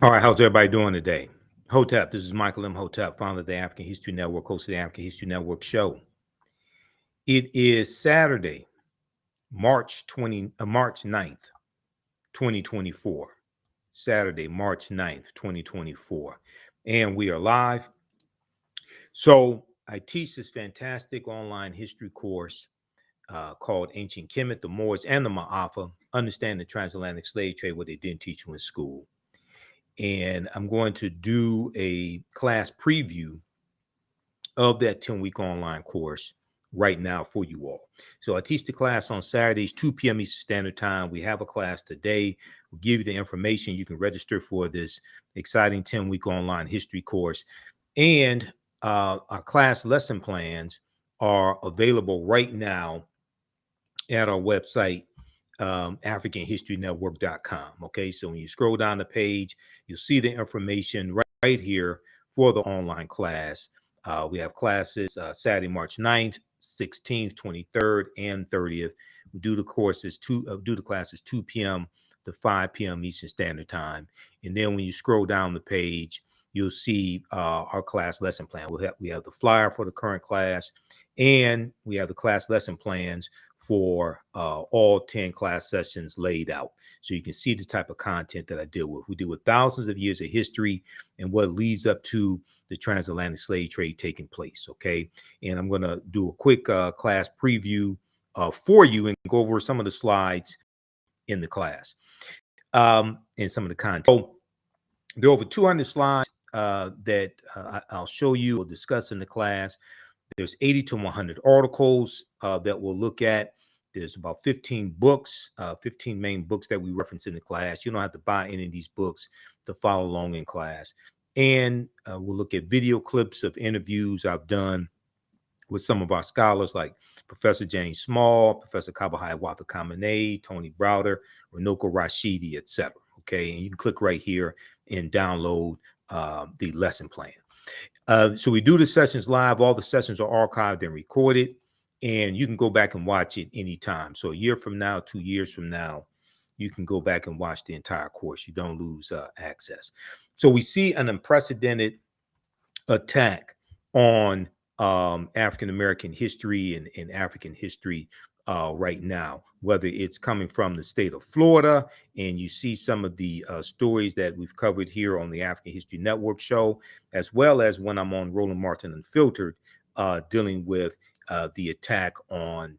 All right, how's everybody doing today? Hotep, this is Michael Imhotep, founder of the African History Network, host of the African History Network show. It is Saturday, March 9th, 2024. Saturday, March 9th, 2024. And we are live. So I teach this fantastic online history course called Ancient Kemet, the Moors, and the Maafa, Understand the Transatlantic Slave Trade, what they didn't teach you in school. And I'm going to do a class preview of that 10-week online course right now for you all. So I teach the class on Saturdays, 2 p.m. Eastern Standard Time. We have a class today. We'll give you the information. You can register for this exciting 10-week online history course. And our class lesson plans are available right now at our website, africanhistorynetwork.com. Okay, so when you scroll down the page, you'll see the information right here for the online class. We have classes Saturday, March 9th, 16th, 23rd, and 30th. We do the classes 2 p.m. to 5 p.m. Eastern Standard Time. And then when you scroll down the page, you'll see our class lesson plan. We have the flyer for the current class, and we have the class lesson plans for all 10 class sessions laid out. So you can see the type of content that I deal with. We deal with thousands of years of history and what leads up to the transatlantic slave trade taking place, okay? And I'm going to do a quick class preview for you and go over some of the slides in the class and some of the content. So there are over 200 slides that I'll show you or discuss in the class. There's 80 to 100 articles that we'll look at. There's about 15 books, 15 main books that we reference in the class. You don't have to buy any of these books to follow along in class. And we'll look at video clips of interviews I've done with some of our scholars like Professor James Small, Professor Kabahai Watha Kamene, Tony Browder, Runoko Rashidi, etc. Okay, and you can click right here and download the lesson plan. So we do the sessions live. All the sessions are archived and recorded, and you can go back and watch it anytime. So a year from now, 2 years from now, you can go back and watch the entire course. You don't lose access. So we see an unprecedented attack on African-American history and African history right now, whether it's coming from the state of Florida, and you see some of the stories that we've covered here on the African History Network show, as well as when I'm on Roland Martin Unfiltered, dealing with the attack on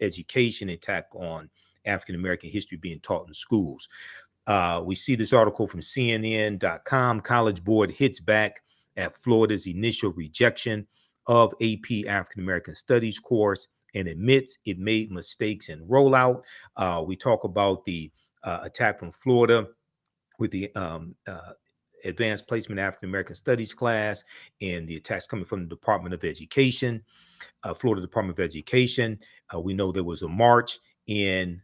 education, attack on African-American history being taught in schools. We see this article from CNN.com. College Board hits back at Florida's initial rejection of AP African-American Studies course and admits it made mistakes in rollout. We talk about the attack from Florida with the Advanced Placement African-American Studies class and the attacks coming from the Department of Education, Florida Department of Education. We know there was a march in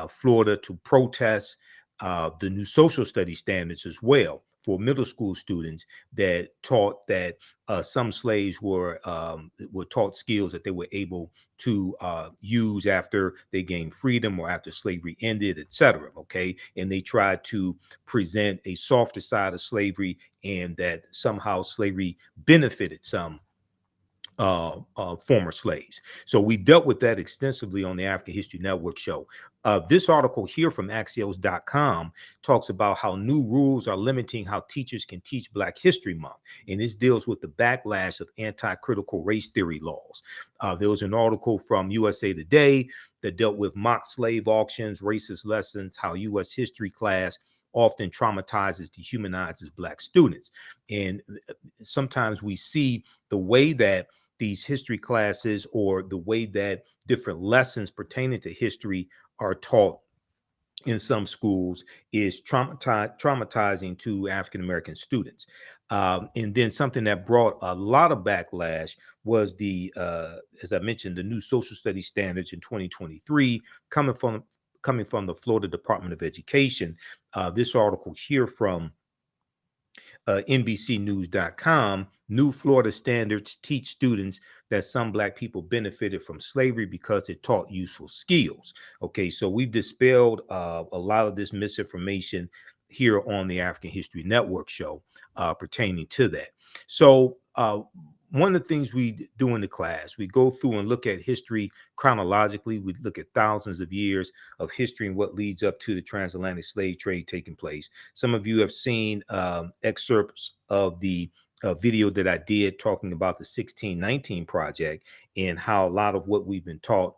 Florida to protest the new social studies standards as well for middle school students that taught that some slaves were taught skills that they were able to use after they gained freedom or after slavery ended, etc. Okay, and they tried to present a softer side of slavery and that somehow slavery benefited some former slaves. So we dealt with that extensively on the African History Network show. This article here from Axios.com talks about how new rules are limiting how teachers can teach Black History Month. And this deals with the backlash of anti-critical race theory laws. There was an article from USA Today that dealt with mock slave auctions, racist lessons, how U.S. history class often traumatizes, dehumanizes Black students. And sometimes we see the way that these history classes or the way that different lessons pertaining to history are taught in some schools is traumatizing to African-American students. And then something that brought a lot of backlash was the, as I mentioned, the new social studies standards in 2023 coming from the Florida Department of Education. This article here from NBCnews.com, new Florida standards teach students that some Black people benefited from slavery because it taught useful skills. Okay, so we've dispelled a lot of this misinformation here on the African History Network show pertaining to that. So one of the things we do in the class, we go through and look at history chronologically. We look at thousands of years of history and what leads up to the transatlantic slave trade taking place. Some of you have seen excerpts of the video that I did talking about the 1619 project and how a lot of what we've been taught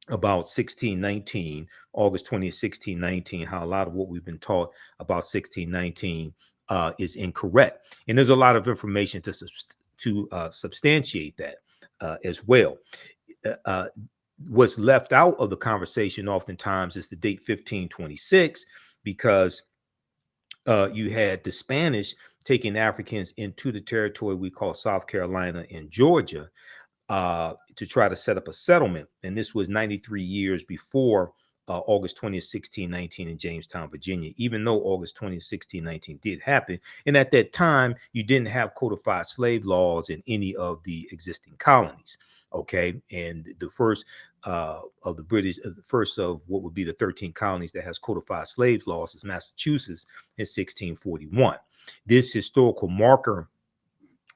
about 1619, August 20th, 1619, how a lot of what we've been taught about 1619 is incorrect. And there's a lot of information to substantiate that as well. What's left out of the conversation oftentimes is the date 1526, because you had the Spanish taking Africans into the territory we call South Carolina and Georgia to try to set up a settlement. And this was 93 years before August 20th, 1619 in Jamestown, Virginia, even though August 20th, 1619 did happen. And at that time, you didn't have codified slave laws in any of the existing colonies. Okay. And the first of the British, the first of what would be the 13 colonies that has codified slave laws is Massachusetts in 1641. This historical marker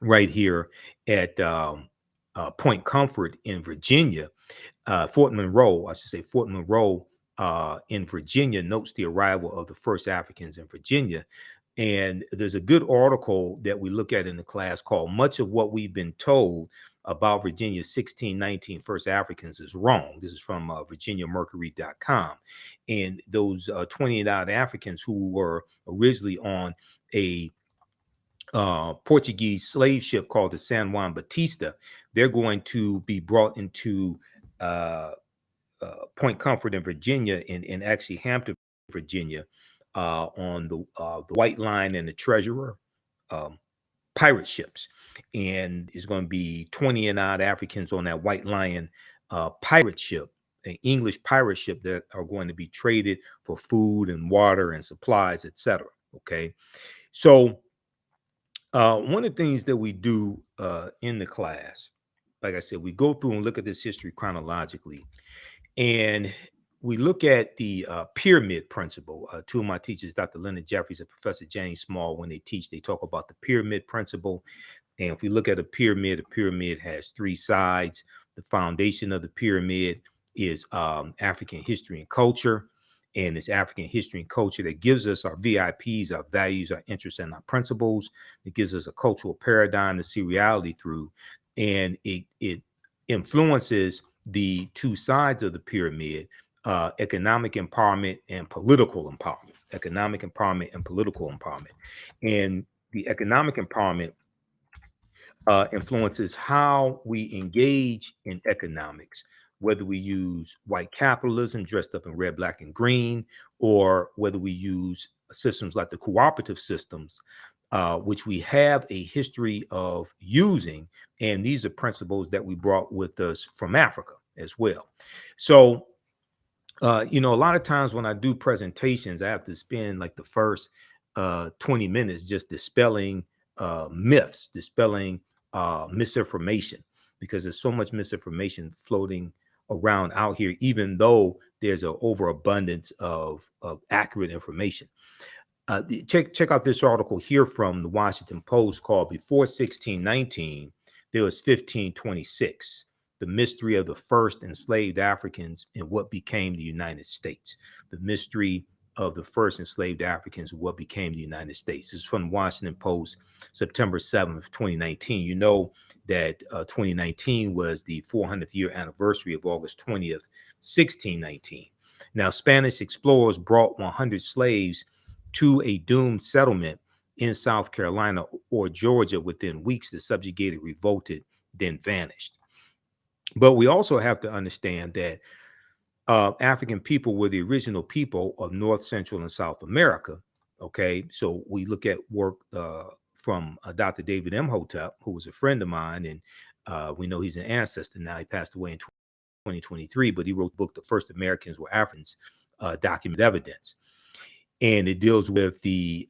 right here at Point Comfort in Virginia, Fort Monroe, I should say Fort Monroe in Virginia, notes the arrival of the first Africans in Virginia. And there's a good article that we look at in the class called "Much of What We've Been Told About Virginia's 1619 First Africans is Wrong." This is from VirginiaMercury.com. And those 28 Africans who were originally on a Portuguese slave ship called the San Juan Batista, they're going to be brought into Point Comfort in Virginia, and actually Hampton, Virginia, on the White Line and the Treasurer pirate ships. And it's going to be 20 and odd Africans on that White Lion pirate ship, an English pirate ship, that are going to be traded for food and water and supplies, etc. Okay, so one of the things that we do in the class, like I said, we go through and look at this history chronologically, and we look at the pyramid principle. Two of my teachers, Dr. Leonard Jeffries and Professor James Small, when they teach, they talk about the pyramid principle. And if we look at a pyramid has three sides. The foundation of the pyramid is African history and culture. And it's African history and culture that gives us our VIPs, our values, our interests, and our principles. It gives us a cultural paradigm to see reality through. And it influences the two sides of the pyramid, economic empowerment and political empowerment. Economic empowerment and political empowerment. And the economic empowerment influences how we engage in economics, whether we use white capitalism dressed up in red, black, and green, or whether we use systems like the cooperative systems, which we have a history of using. And these are principles that we brought with us from Africa as well. So, a lot of times when I do presentations, I have to spend like the first 20 minutes just dispelling myths, dispelling misinformation, because there's so much misinformation floating around out here, even though there's an overabundance of accurate information. Check out this article here from the Washington Post called "Before 1619, There Was 1526. The Mystery of the First Enslaved Africans and What Became the United States." The mystery of the first enslaved Africans and what became the United States. This is from the Washington Post, September 7th, 2019. You know that 2019 was the 400th year anniversary of August 20th, 1619. Now, Spanish explorers brought 100 slaves to a doomed settlement in South Carolina or Georgia within weeks. The subjugated revolted, then vanished. But we also have to understand that African people were the original people of North, Central, and South America. Okay, so we look at work from Dr. David Imhotep, who was a friend of mine, and we know he's an ancestor now. He passed away in 2023, but he wrote the book, "The First Americans Were Africans, Documented Evidence." And it deals with the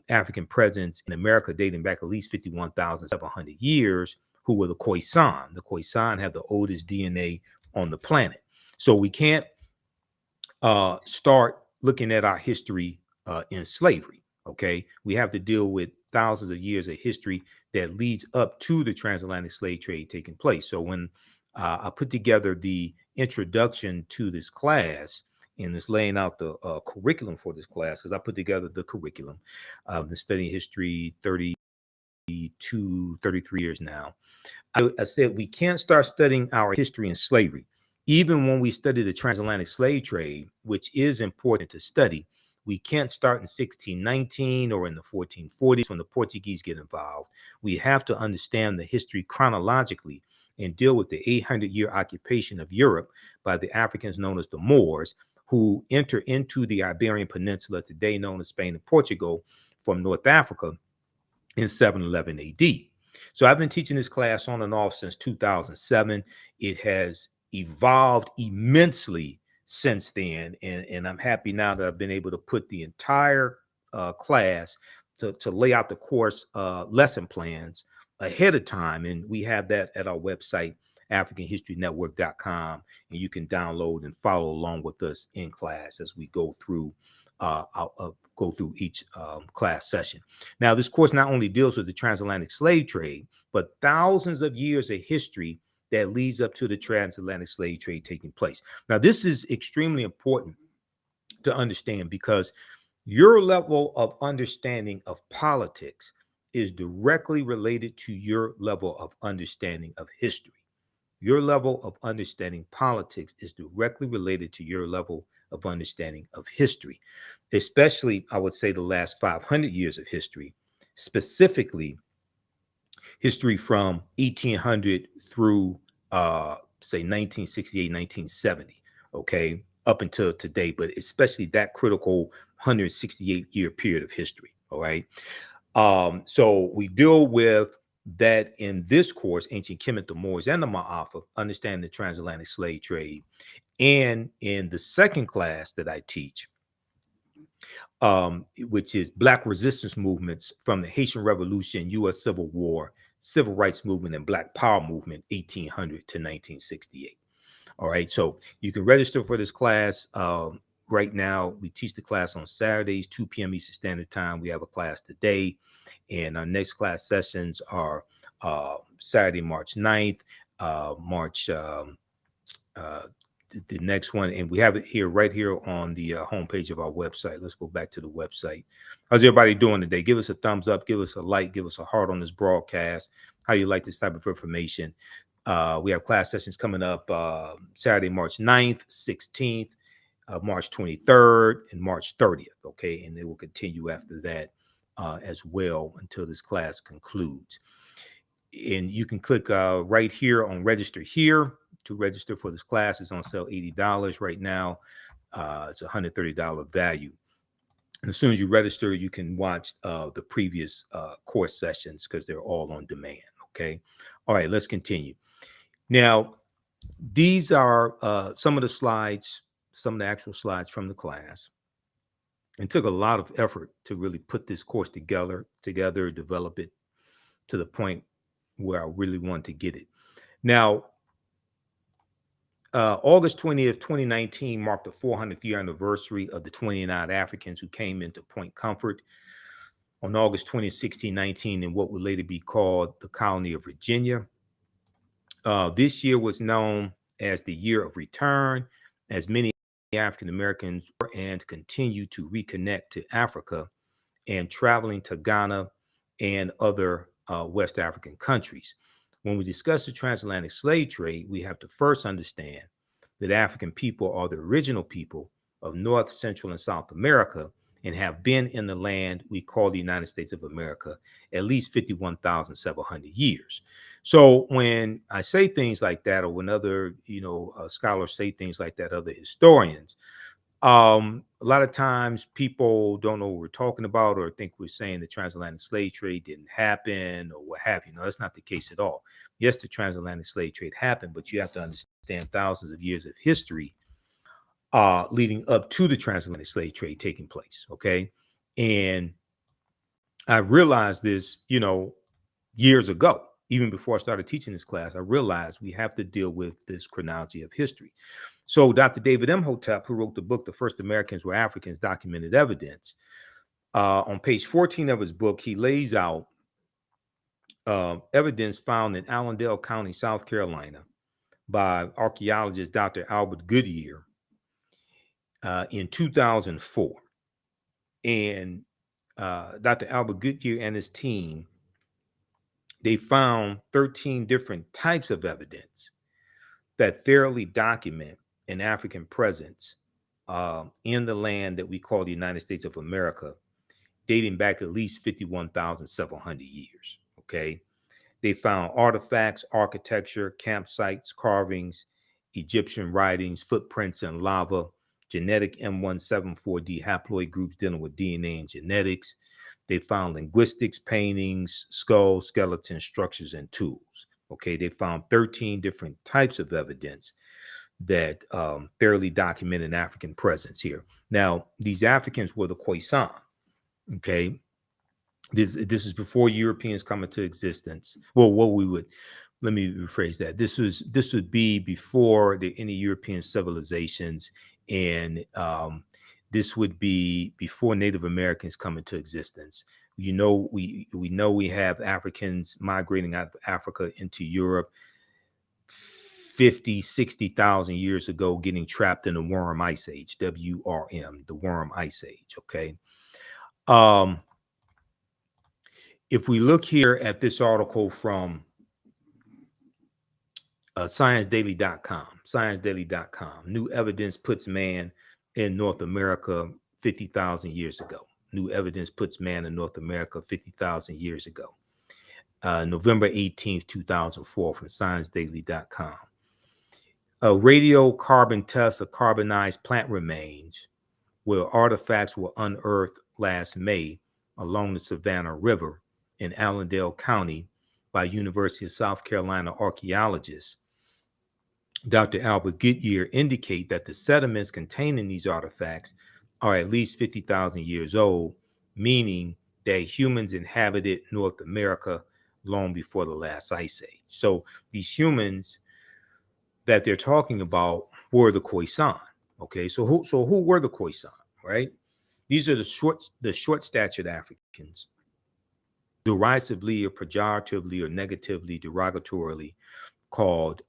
African presence in America dating back at least 51,700 years, who were the Khoisan. The Khoisan have the oldest DNA on the planet. So we can't start looking at our history in slavery. Okay, we have to deal with thousands of years of history that leads up to the transatlantic slave trade taking place. So when I put together the introduction to this class and is laying out the curriculum for this class, because I put together the curriculum. I've been studying history 32, 33 years now. I said we can't start studying our history in slavery. Even when we study the transatlantic slave trade, which is important to study, we can't start in 1619 or in the 1440s when the Portuguese get involved. We have to understand the history chronologically and deal with the 800-year occupation of Europe by the Africans known as the Moors, who enter into the Iberian Peninsula, today known as Spain and Portugal, from North Africa in 711 AD. So I've been teaching this class on and off since 2007. It has evolved immensely since then, and I'm happy now that I've been able to put the entire class to lay out the course lesson plans ahead of time, and we have that at our website, africanhistorynetwork.com, and you can download and follow along with us in class as we go through each class session. Now, this course not only deals with the transatlantic slave trade, but thousands of years of history that leads up to the transatlantic slave trade taking place. Now, this is extremely important to understand because your level of understanding of politics is directly related to your level of understanding of history. Your level of understanding politics is directly related to your level of understanding of history, especially, I would say, the last 500 years of history, specifically history from 1800 through, say, 1968, 1970, okay, up until today, but especially that critical 168-year period of history, all right? So we deal with that in this course, Ancient Kemet, the Moors, and the Maafa, understanding the transatlantic slave trade. And in the second class that I teach, which is Black resistance movements from the Haitian Revolution, U.S. Civil War, Civil Rights Movement, and Black Power Movement, 1800 to 1968. All right, so you can register for this class. Right now, we teach the class on Saturdays, 2 p.m. Eastern Standard Time. We have a class today, and our next class sessions are Saturday, March 9th, the next one, and we have it here, right here on the homepage of our website. Let's go back to the website. How's everybody doing today? Give us a thumbs up, give us a like, give us a heart on this broadcast. How you like this type of information? We have class sessions coming up Saturday, March 9th, 16th, March 23rd, and March 30th, okay? And they will continue after that as well until this class concludes. And you can click right here on register here to register for this class. It's on sale $80 right now. It's a $130 value. And as soon as you register, you can watch the previous course sessions because they're all on demand, okay? All right, let's continue. Now, these are some of the slides, some of the actual slides from the class. It took a lot of effort to really put this course together, develop it to the point where I really want to get it. Now, August 20th, 2019 marked the 400th year anniversary of the 29 Africans who came into Point Comfort on August 20th, 1619 in what would later be called the colony of Virginia. This year was known as the Year of Return, as many African Americans were and continue to reconnect to Africa and traveling to Ghana and other West African countries. When we discuss the transatlantic slave trade, we have to first understand that African people are the original people of North, Central, and South America and have been in the land we call the United States of America at least 51,700 years. So when I say things like that, or when other, scholars say things like that, other historians, a lot of times people don't know what we're talking about or think we're saying the transatlantic slave trade didn't happen or what have you. No, that's not the case at all. Yes, the transatlantic slave trade happened, but you have to understand thousands of years of history leading up to the transatlantic slave trade taking place. Okay. And I realized this, years ago. even before I started teaching this class, I realized we have to deal with this chronology of history. So Dr. David Imhotep, who wrote the book, The First Americans Were Africans, Documented Evidence, on page 14 of his book, he lays out evidence found in Allendale County, South Carolina, by archaeologist Dr. Albert Goodyear in 2004. And Dr. Albert Goodyear and his team, they found 13 different types of evidence that thoroughly document an African presence in the land that we call the United States of America, dating back at least 51,700 years. Okay. They found artifacts, architecture, campsites, carvings, Egyptian writings, footprints in lava, genetic M174D haploid groups dealing with DNA and genetics. They found linguistics, paintings, skulls, skeletons, structures, and tools. Okay, they found 13 different types of evidence that thoroughly document an African presence here. Now, these Africans were the Khoisan. Okay, this is before Europeans come into existence. Well, let me rephrase that. This would be before any European civilizations, and this would be before Native Americans come into existence. We know we have Africans migrating out of Africa into Europe 50, 60,000 years ago, getting trapped in the Worm Ice Age, WRM, the Worm Ice Age. Okay. If we look here at this article from ScienceDaily.com, new evidence puts man in North America 50,000 years ago. New evidence puts man in North America 50,000 years ago. November 18th, 2004 from ScienceDaily.com. Radiocarbon tests of carbonized plant remains where artifacts were unearthed last May along the Savannah River in Allendale County by University of South Carolina archaeologists Dr. Albert Goodyear indicate that the sediments containing these artifacts are at least 50,000 years old, meaning that humans inhabited North America long before the last ice age. So these humans that they're talking about were the Khoisan. Okay, so who were the Khoisan, right? These are the short-statured Africans, derisively or pejoratively or negatively, derogatorily called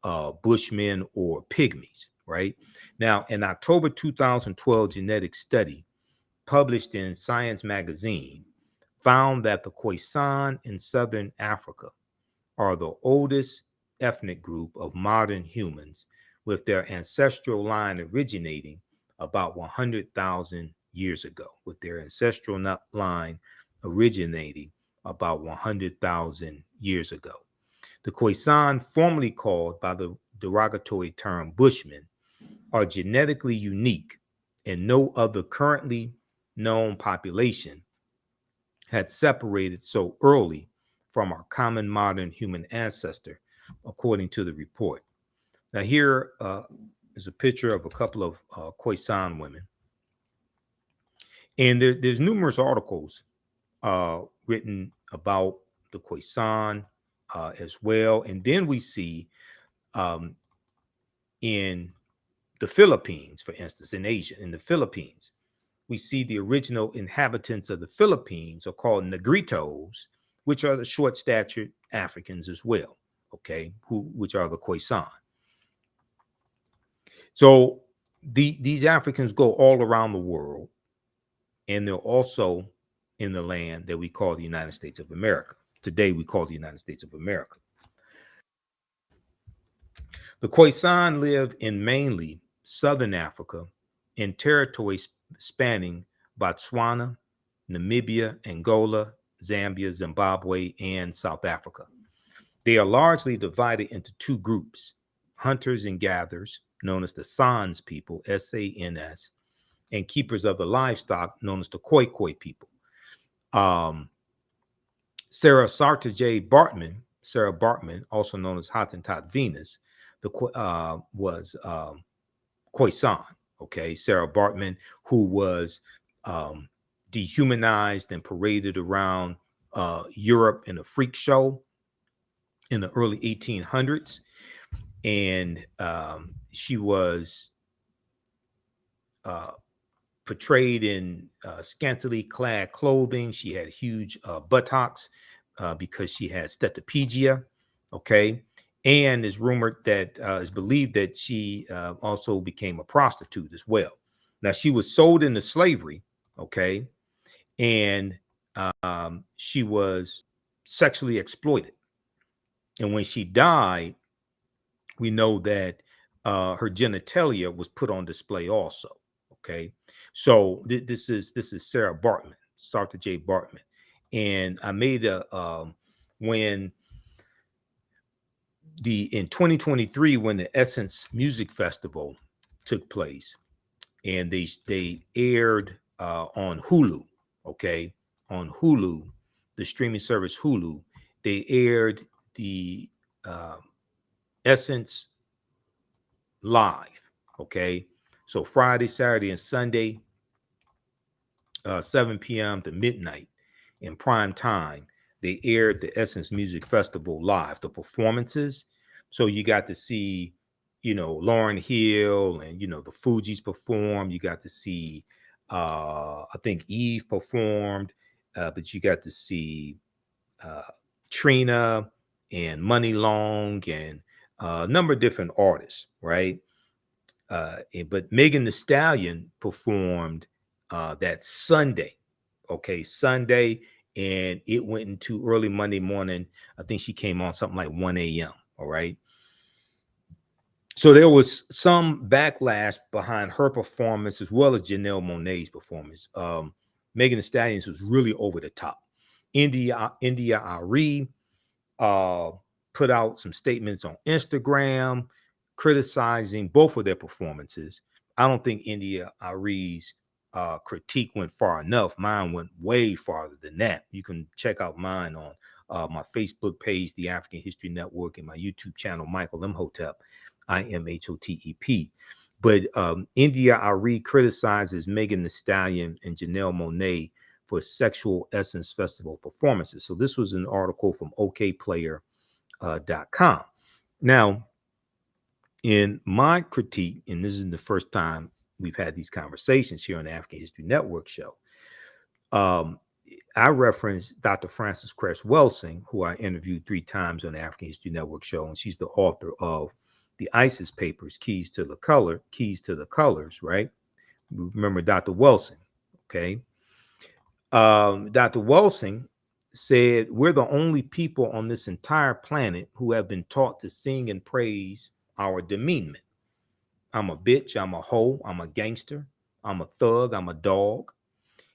Bushmen or Pygmies, right? Now, an October 2012 genetic study published in Science magazine found that the Khoisan in Southern Africa are the oldest ethnic group of modern humans, with their ancestral line originating about 100,000 years ago, with their ancestral line originating about 100,000 years ago. The Khoisan, formerly called by the derogatory term Bushmen, are genetically unique, and no other currently known population had separated so early from our common modern human ancestor, according to the report. Now, here is a picture of a couple of Khoisan women, and there's numerous articles written about the Khoisan as well. And then we see in the Philippines, for instance, in Asia, in the Philippines, we see the original inhabitants of the Philippines are called Negritos, which are the short-statured Africans as well, okay, which are the Khoisan. So these Africans go all around the world, and they're also in the land that we call the United States of America. Today, we call the United States of America. The Khoisan live in mainly Southern Africa in territories spanning Botswana, Namibia, Angola, Zambia, Zimbabwe, and South Africa. They are largely divided into two groups: hunters and gatherers, known as the Sans people, S-A-N-S, and keepers of the livestock, known as the Khoi people. Sara Baartman, also known as Hottentot Venus, was Khoisan. Okay, Sara Baartman, who was dehumanized and paraded around Europe in a freak show, in the early 1800s, and she was portrayed in scantily clad clothing. She had huge buttocks because she had steatopedia. Okay. And it's rumored that it's believed that she also became a prostitute as well. Now, she was sold into slavery. Okay. And she was sexually exploited. And when she died, we know that her genitalia was put on display also. Okay, so this is Sara Baartman, Sara J. Baartman, and I made a when in 2023, when the Essence Music Festival took place, and they aired on Hulu. Okay, on Hulu, the streaming service Hulu, they aired the Essence live. Okay, so Friday, Saturday, and Sunday, 7 p.m. to midnight in prime time, they aired the Essence Music Festival live, the performances. So you got to see, Lauryn Hill and the Fugees perform. You got to see I think Eve performed, but you got to see Trina and Money Long and a number of different artists, right? But Megan Thee Stallion performed that Sunday. Okay, Sunday, and it went into early Monday morning. I think she came on something like 1 a.m. All right. So there was some backlash behind her performance as well as Janelle Monáe's performance. Megan Thee Stallion was really over the top. India Ari put out some statements on Instagram criticizing both of their performances. I don't think India Ari's critique went far enough. Mine went way farther than that. You can check out mine on my Facebook page, the African History Network, and my YouTube channel, Michael Imhotep, Imhotep. But India Ari criticizes Megan Thee Stallion and Janelle Monáe for Sexual Essence Festival performances. So this was an article from okplayer.com. Now, in my critique, and this is the first time we've had these conversations here on the African History Network show, I referenced Dr. Frances Cress Welsing, who I interviewed 3 times on the African History Network show, and she's the author of the ISIS Papers, Keys to the Colors, right? Remember Dr. Welsing, okay? Dr. Welsing said, we're the only people on this entire planet who have been taught to sing and praise our demeanment. I'm a bitch, I'm a hoe, I'm a gangster, I'm a thug, I'm a dog.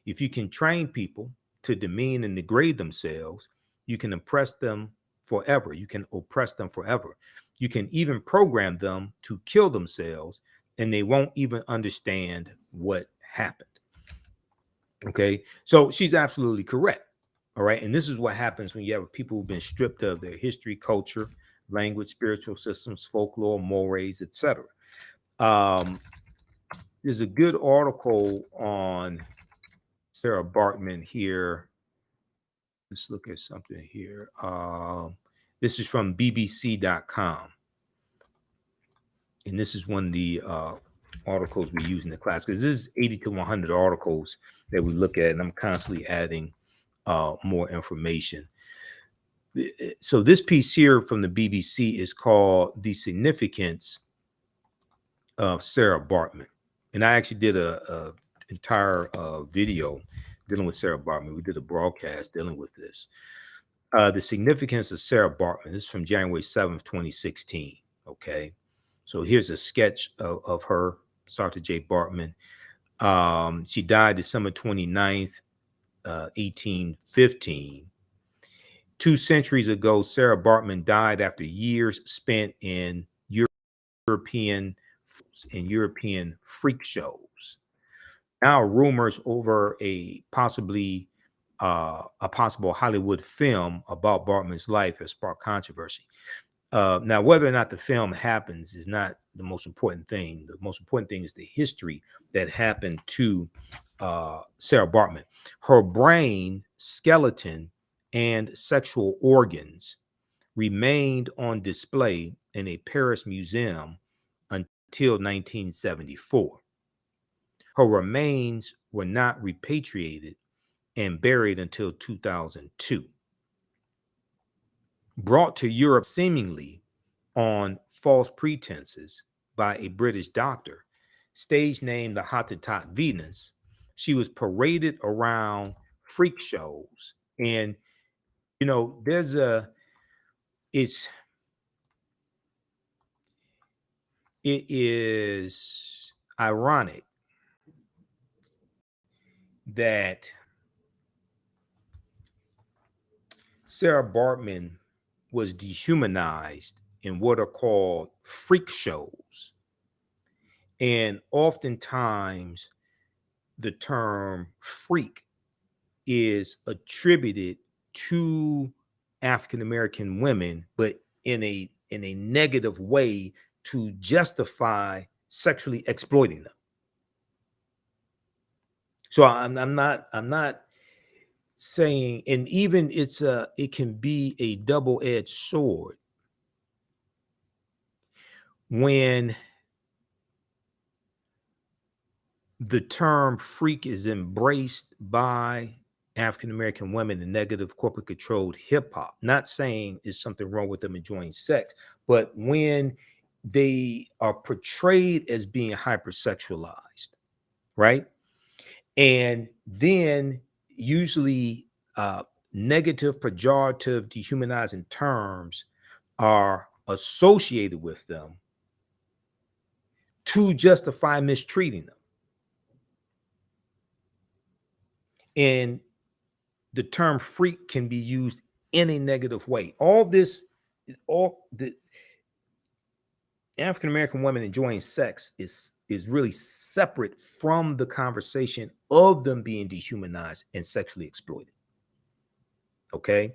If you can train people to demean and degrade themselves, you can oppress them forever. You can oppress them forever. You can even program them to kill themselves, and they won't even understand what happened. Okay, so she's absolutely correct. All right, and this is what happens when you have people who've been stripped of their history, culture, language, spiritual systems, folklore, mores, etc. There's a good article on Sara Baartman here. Let's look at something here. This is from bbc.com. And this is one of the articles we use in the class, because this is 80 to 100 articles that we look at, and I'm constantly adding more information. So this piece here from the BBC is called The Significance of Sara Baartman. And I actually did a entire video dealing with Sara Baartman. We did a broadcast dealing with this. The Significance of Sara Baartman. This is from January 7th, 2016. Okay. So here's a sketch of her, Sara J. Baartman. She died December 29th, 1815. 2 centuries ago, Sara Baartman died after years spent in European freak shows. Now rumors over a possible Hollywood film about Baartman's life has sparked controversy. Now, whether or not the film happens is not the most important thing. The most important thing is the history that happened to Sara Baartman. Her brain, skeleton, and sexual organs remained on display in a Paris museum until 1974. Her remains were not repatriated and buried until 2002. Brought to Europe seemingly on false pretenses by a British doctor, stage named the Hottentot Venus, she was paraded around freak shows. And, there's it's, it is ironic that Sara Baartman was dehumanized in what are called freak shows. And oftentimes, the term freak is attributed to African American women, but in a negative way to justify sexually exploiting them. So I'm not saying, and even it can be a double-edged sword when the term freak is embraced by African American women in negative corporate controlled hip hop. Not saying there's something wrong with them enjoying sex, but when they are portrayed as being hypersexualized, right? And then usually negative, pejorative, dehumanizing terms are associated with them to justify mistreating them. And the term freak can be used in a negative way. All the African American women enjoying sex is really separate from the conversation of them being dehumanized and sexually exploited. Okay,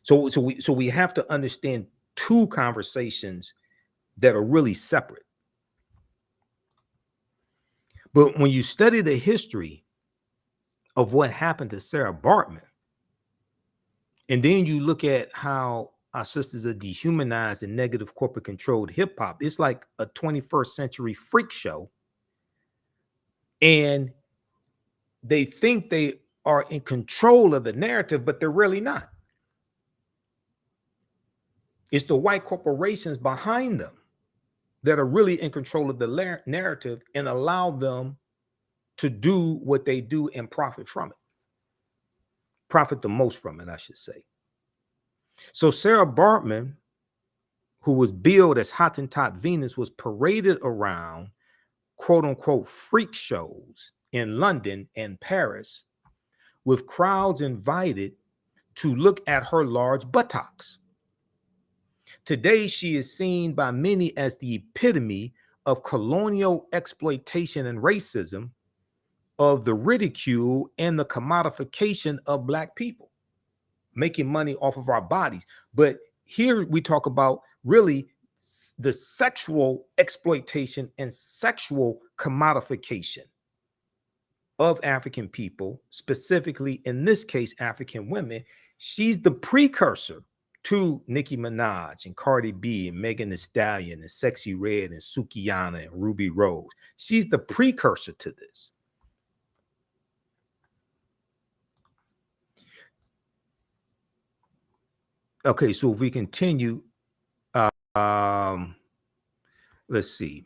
so we have to understand two conversations that are really separate. But when you study the history of what happened to Sara Baartman, and then you look at how our sisters are dehumanized in negative corporate controlled hip hop, it's like a 21st century freak show. And they think they are in control of the narrative, but they're really not. It's the white corporations behind them that are really in control of the narrative and allow them to do what they do and profit from it. Profit the most from it, I should say. So Sara Baartman, who was billed as Hottentot Venus, was paraded around quote unquote freak shows in London and Paris, with crowds invited to look at her large buttocks. Today, she is seen by many as the epitome of colonial exploitation and racism, of the ridicule and the commodification of Black people, making money off of our bodies. But here we talk about really the sexual exploitation and sexual commodification of African people, specifically in this case, African women. She's the precursor to Nicki Minaj and Cardi B and Megan Thee Stallion and Sexy Red and Sukihana and Ruby Rose. She's the precursor to this. Okay, so if we continue, let's see.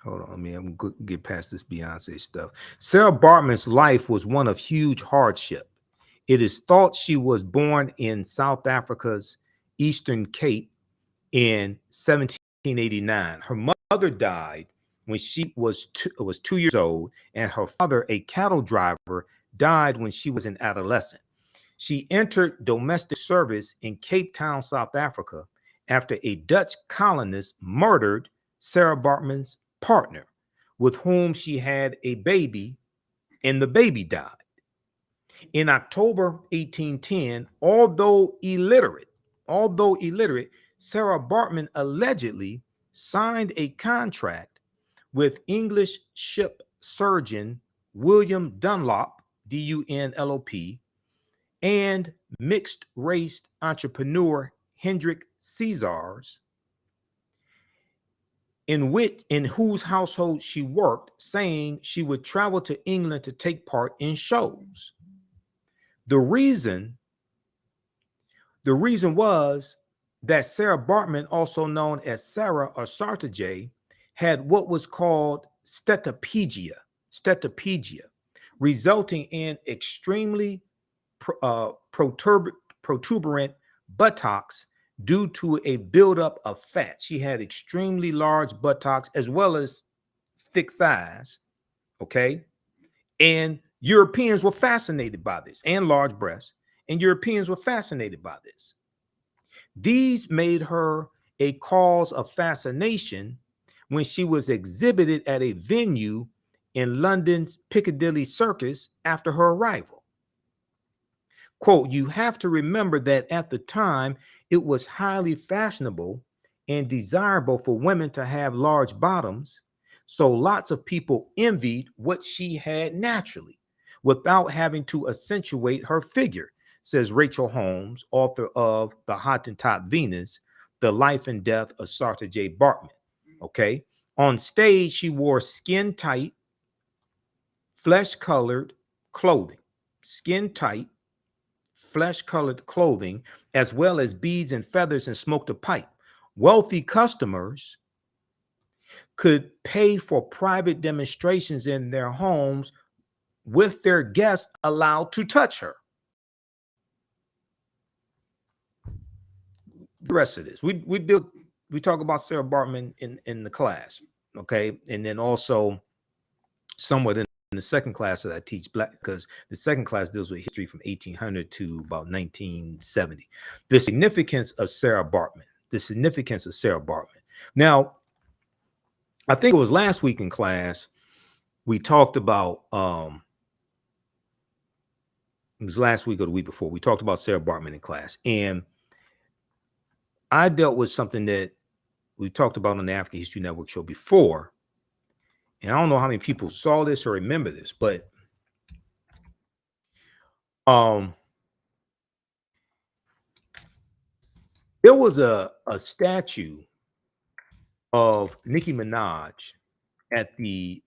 Hold on, I'm gonna get past this Beyonce stuff. Sara Baartman's life was one of huge hardship. It is thought she was born in South Africa's Eastern Cape in 1789. Her mother died when she was 2 years old, and her father, a cattle driver, died when she was an adolescent. She entered domestic service in Cape Town, South Africa, after a Dutch colonist murdered Sara Baartman's partner, with whom she had a baby, and the baby died. In October 1810, although illiterate, Sara Baartman allegedly signed a contract with English ship surgeon William Dunlop, Dunlop, and mixed race entrepreneur Hendrik Caesars, in whose household she worked, saying she would travel to England to take part in shows. The reason was that Sara Baartman, also known as Sara or Sartije, had what was called steatopegia, resulting in extremely protuberant buttocks due to a buildup of fat. She had extremely large buttocks as well as thick thighs, okay? And Europeans were fascinated by this, and large breasts, and Europeans were fascinated by this. These made her a cause of fascination when she was exhibited at a venue in London's Piccadilly Circus after her arrival. Quote, you have to remember that at the time, it was highly fashionable and desirable for women to have large bottoms, so lots of people envied what she had naturally without having to accentuate her figure, says Rachel Holmes, author of The Hottentot Venus, The Life and Death of Sartije Baartman. Okay. On stage, she wore skin-tight, flesh-colored clothing. Skin-tight, flesh-colored clothing, as well as beads and feathers, and smoked a pipe. Wealthy customers could pay for private demonstrations in their homes with their guests allowed to touch her. The rest of this, we talk about Sara Baartman in the class, okay, and then also somewhat in the second class that I teach, because the second class deals with history from 1800 to about 1970. The significance of Sara Baartman. Now, I think it was last week in class we talked about. It was last week or the week before we talked about Sara Baartman in class, and I dealt with something that we talked about on the African History Network show before. And I don't know how many people saw this or remember this, but there was a statue of Nicki Minaj at the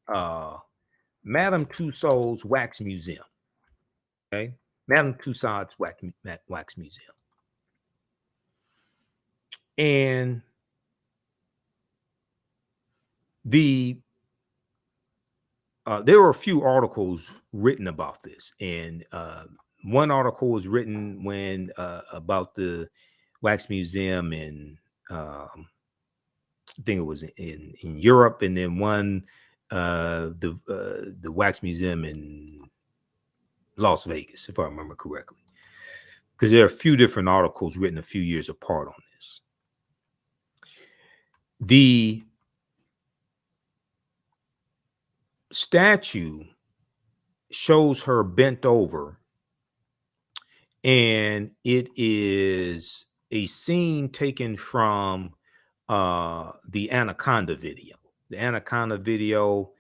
Madame Tussauds Wax Museum. Okay, Madame Tussauds Wax Museum. And there were a few articles written about this, and one article was written when about the Wax Museum in I think it was in Europe, and then one the Wax Museum in Las Vegas, if I remember correctly, because there are a few different articles written a few years apart on this. The statue shows her bent over, and it is a scene taken from the Anaconda video. The Anaconda video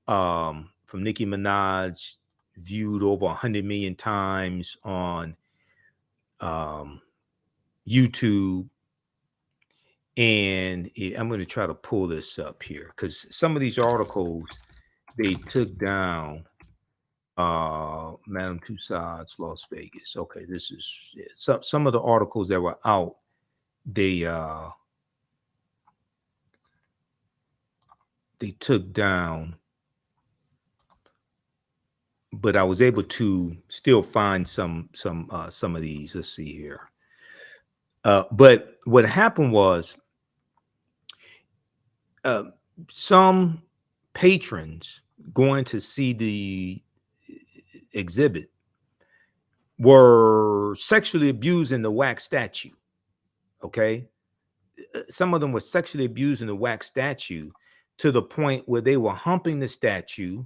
from Nicki Minaj, viewed over 100 million times on YouTube. And I'm going to try to pull this up here because some of these articles they took down. Madame Tussauds, Las Vegas. Okay, this is some of the articles that were out. They took down, but I was able to still find some of these. Let's see here. But what happened was some patrons going to see the exhibit were sexually abusing the wax statue. Okay, some of them were sexually abusing the wax statue to the point where they were humping the statue.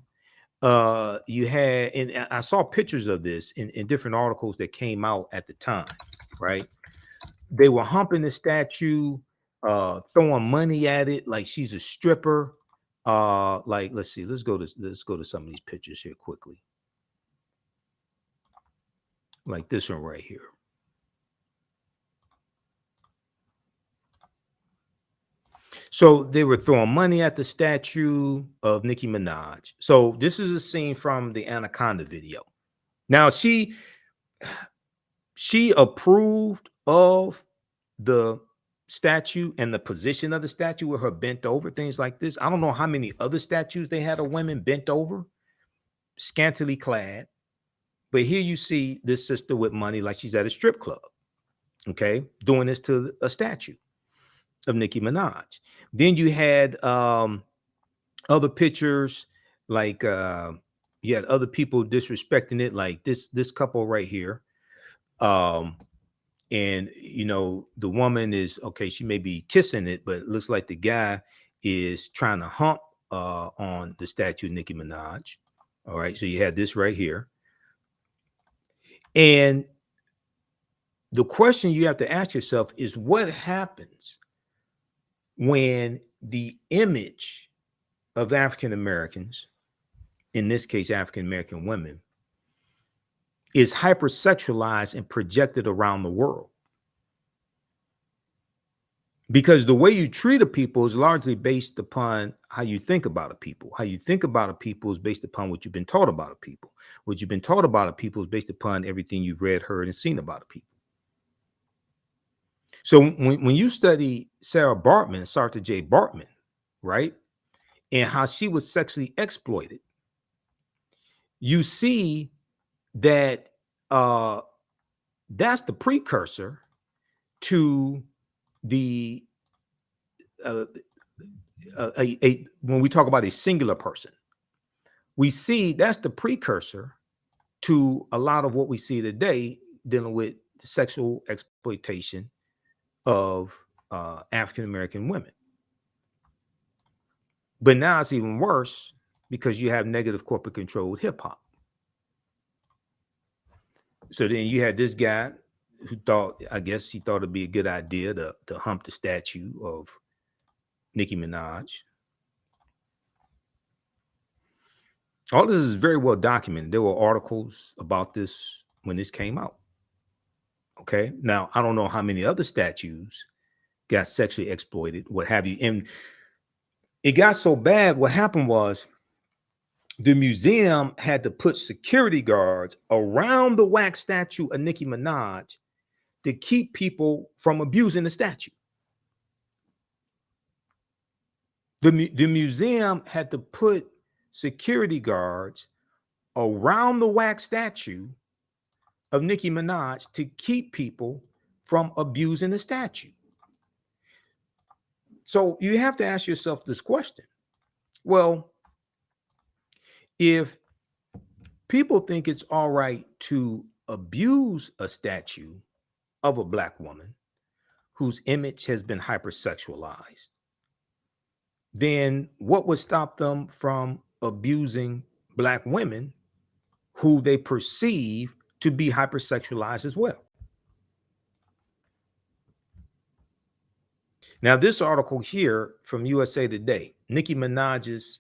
You had, and I saw pictures of this in different articles that came out at the time, right? They were humping the statue, throwing money at it like she's a stripper. Like, let's see, let's go to some of these pictures here quickly. like this one right here. So they were throwing money at the statue of Nicki Minaj. So this is a scene from the Anaconda video. Now she approved of the statue and the position of the statue with her bent over, things like this. I don't know how many other statues they had of women bent over, scantily clad. But here you see this sister with money like she's at a strip club, okay, doing this to a statue of Nicki Minaj. Then you had other pictures, like you had other people disrespecting it, like this couple right here. And you know, the woman is okay, she may be kissing it, but it looks like the guy is trying to hump on the statue of Nicki Minaj. All right, so you had this right here. And the question you have to ask yourself is, what happens when the image of African Americans, in this case African American women, is hypersexualized and projected around the world? Because the way you treat a people is largely based upon how you think about a people. How you think about a people is based upon what you've been taught about a people. What you've been taught about a people is based upon everything you've read, heard, and seen about a people. So when you study Sara J. Baartman, right, and how she was sexually exploited, you see that that's the precursor to the when we talk about a singular person, we see that's the precursor to a lot of what we see today dealing with sexual exploitation of African American women. But now it's even worse because you have negative corporate controlled hip hop. So then you had this guy who thought, I guess he thought it'd be a good idea to hump the statue of Nicki Minaj. All this is very well documented. There were articles about this when this came out. Okay. Now, I don't know how many other statues got sexually exploited, what have you. And it got so bad, what happened was the museum had to put security guards around the wax statue of Nicki Minaj to keep people from abusing the statue. The museum had to put security guards around the wax statue of Nicki Minaj to keep people from abusing the statue. So you have to ask yourself this question. Well, if people think it's all right to abuse a statue of a Black woman whose image has been hypersexualized, then what would stop them from abusing Black women who they perceive to be hypersexualized as well? Now, this article here from USA Today, Nicki Minaj's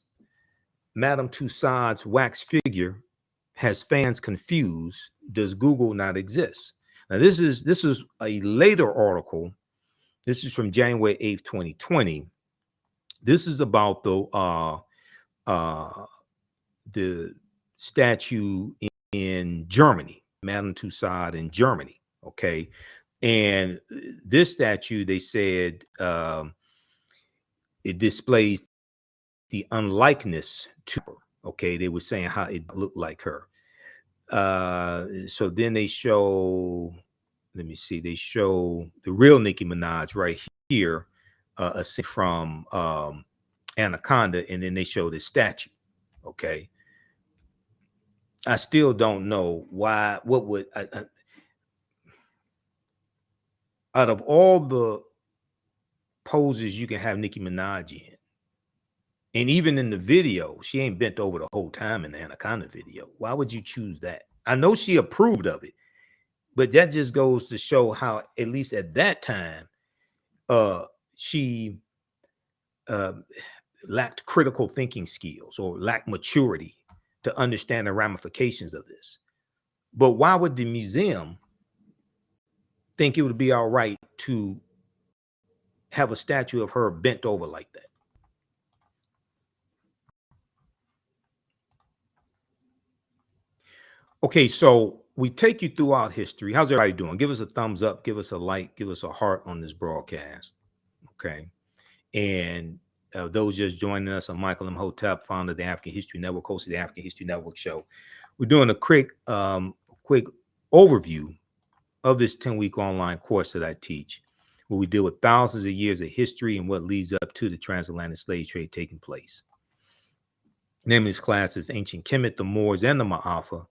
Madame Tussauds wax figure has fans confused. Does Google not exist? Now, this is a later article. This is from January 8th, 2020. This is about the statue in Germany, Madame Tussauds in Germany. Okay. And this statue, they said, it displays the unlikeness to her. Okay. They were saying how it looked like her. So then they show, let me see, they show the real Nicki Minaj right here, a scene from Anaconda, and then they show this statue. Okay. I still don't know why, what would, out of all the poses you can have Nicki Minaj in, and even in the video, she ain't bent over the whole time in the Anaconda video. Why would you choose that? I know she approved of it, but that just goes to show how, at least at that time, she lacked critical thinking skills or lacked maturity to understand the ramifications of this. But why would the museum think it would be all right to have a statue of her bent over like that? Okay, so we take you throughout history. How's everybody doing? Give us a thumbs up, give us a like, give us a heart on this broadcast. Okay. And those just joining us, I'm Michael Imhotep, founder of the African History Network, host of the African History Network show. We're doing a quick overview of this 10-week online course that I teach, where we deal with thousands of years of history and what leads up to the transatlantic slave trade taking place. The name of this class is Ancient Kemet, the Moors, and the Maafa,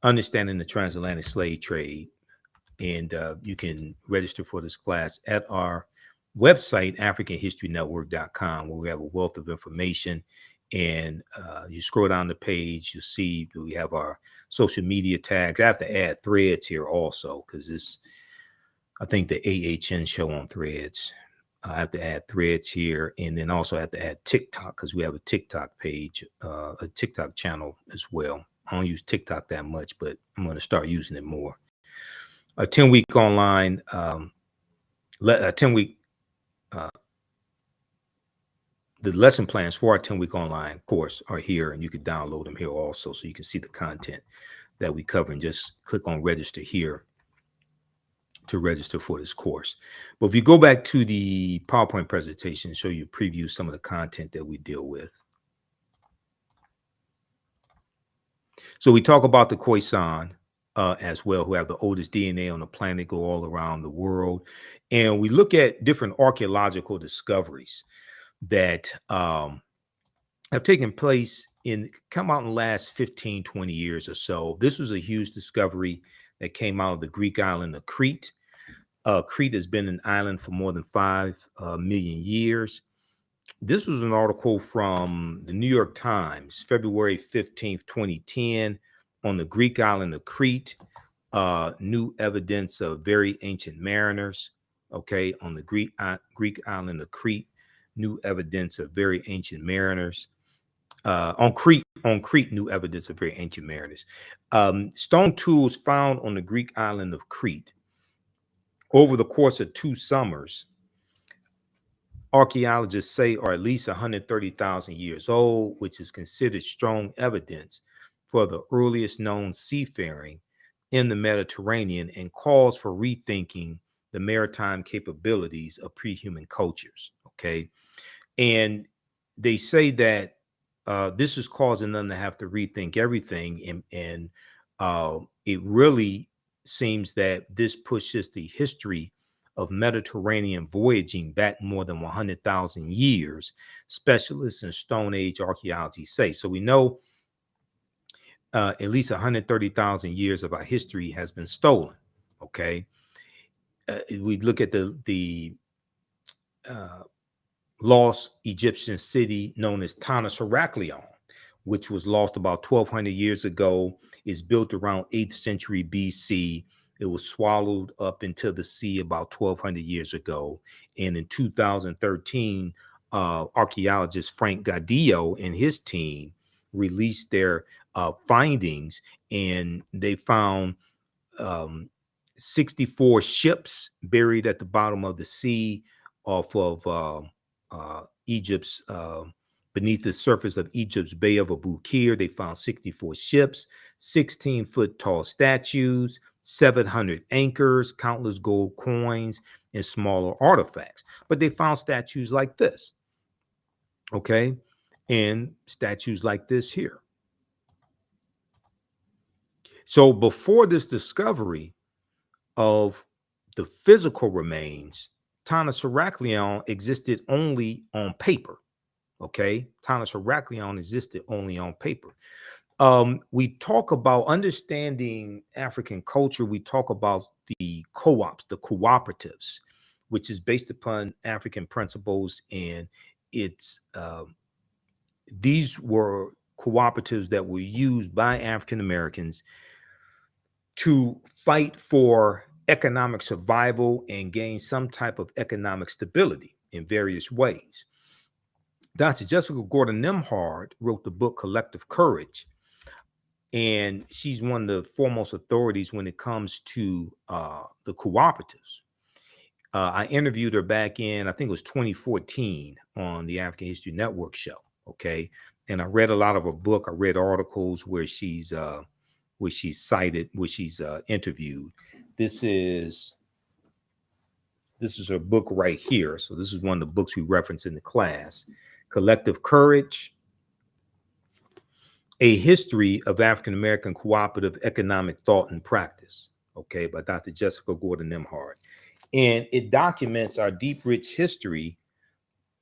Understanding the Transatlantic Slave Trade. And you can register for this class at our website, africanhistorynetwork.com, where we have a wealth of information. And you scroll down the page, you'll see we have our social media tags. I have to add threads here also, because this, I think the AHN show on threads. I have to add threads here, and then also have to add TikTok, because we have a TikTok page, a TikTok channel as well. I don't use TikTok that much, but I'm going to start using it more. A 10-week online, 10-week, the lesson plans for our 10-week online course are here, and you can download them here also, so you can see the content that we cover, and just click on register here to register for this course. But if you go back to the PowerPoint presentation, show you preview some of the content that we deal with. So we talk about the Khoisan as well, who have the oldest DNA on the planet, go all around the world. And we look at different archaeological discoveries that have taken place come out in the last 15, 20 years or so. This was a huge discovery that came out of the Greek island of Crete. Crete has been an island for more than 5 million years. This was an article from the New York Times, February 15th, 2010, on the Greek island of Crete. New evidence of very ancient mariners. Okay, on the Greek island of Crete, new evidence of very ancient mariners. On Crete, new evidence of very ancient mariners. Stone tools found on the Greek island of Crete over the course of 2 summers, archaeologists say are at least 130,000 years old, which is considered strong evidence for the earliest known seafaring in the Mediterranean, and calls for rethinking the maritime capabilities of pre-human cultures. Okay. And they say that this is causing them to have to rethink everything. And it really seems that this pushes the history of Mediterranean voyaging back more than 100,000 years, specialists in Stone Age archaeology say. So we know at least 130,000 years of our history has been stolen. Okay. We look at the lost Egyptian city known as Tanis Heraklion, which was lost about 1,200 years ago. Is built around 8th century BC. It was swallowed up into the sea about 1,200 years ago. And in 2013, archaeologist Frank Gaudillo and his team released their findings, and they found 64 ships buried at the bottom of the sea off of Egypt's beneath the surface of Egypt's Bay of Abu Qir. They found 64 ships, 16-foot tall statues, 700 anchors, countless gold coins, and smaller artifacts. But they found statues like this, okay, and statues like this here. So before this discovery of the physical remains, Tanis Heraklion existed only on paper. Okay, Tanis Heraklion existed only on paper. We talk about understanding African culture. We talk about the co-ops, the cooperatives, which is based upon African principles, and it's these were cooperatives that were used by African Americans to fight for economic survival and gain some type of economic stability in various ways. Dr. Jessica Gordon Nimhard wrote the book Collective Courage, and she's one of the foremost authorities when it comes to the cooperatives. I interviewed her back in, I think it was 2014 on the African History Network show. Okay. And I read a lot of her book. I read articles where she's cited, where she's interviewed. This is her book right here. So this is one of the books we reference in the class. Collective Courage, A History of African American Cooperative Economic Thought and Practice, okay, by Dr. Jessica Gordon Nimhard. And it documents our deep, rich history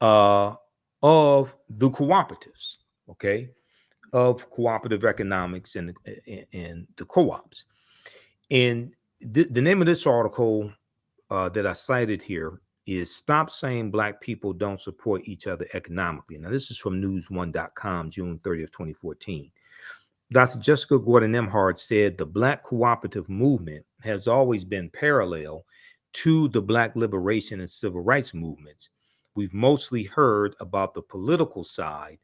of the cooperatives, okay, of cooperative economics and the co-ops. And the name of this article that I cited here is Stop Saying Black People Don't Support Each Other Economically. Now, this is from news1.com, June 30th, 2014. Dr. Jessica Gordon Nimhard said the Black cooperative movement has always been parallel to the Black liberation and civil rights movements. We've mostly heard about the political side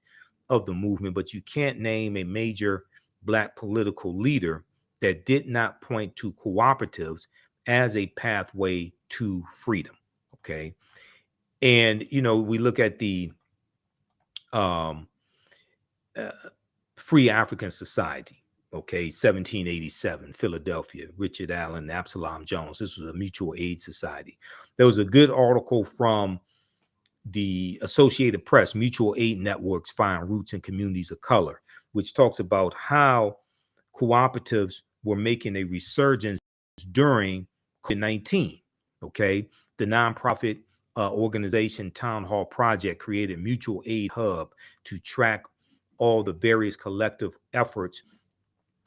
of the movement, but you can't name a major Black political leader that did not point to cooperatives as a pathway to freedom. Okay. And, you know, we look at the Free African Society, okay, 1787, Philadelphia, Richard Allen, Absalom Jones. This was a mutual aid society. There was a good article from the Associated Press, Mutual Aid Networks Find Roots in Communities of Color, which talks about how cooperatives were making a resurgence during COVID-19. Okay, the nonprofit organization Town Hall Project created Mutual Aid Hub to track all the various collective efforts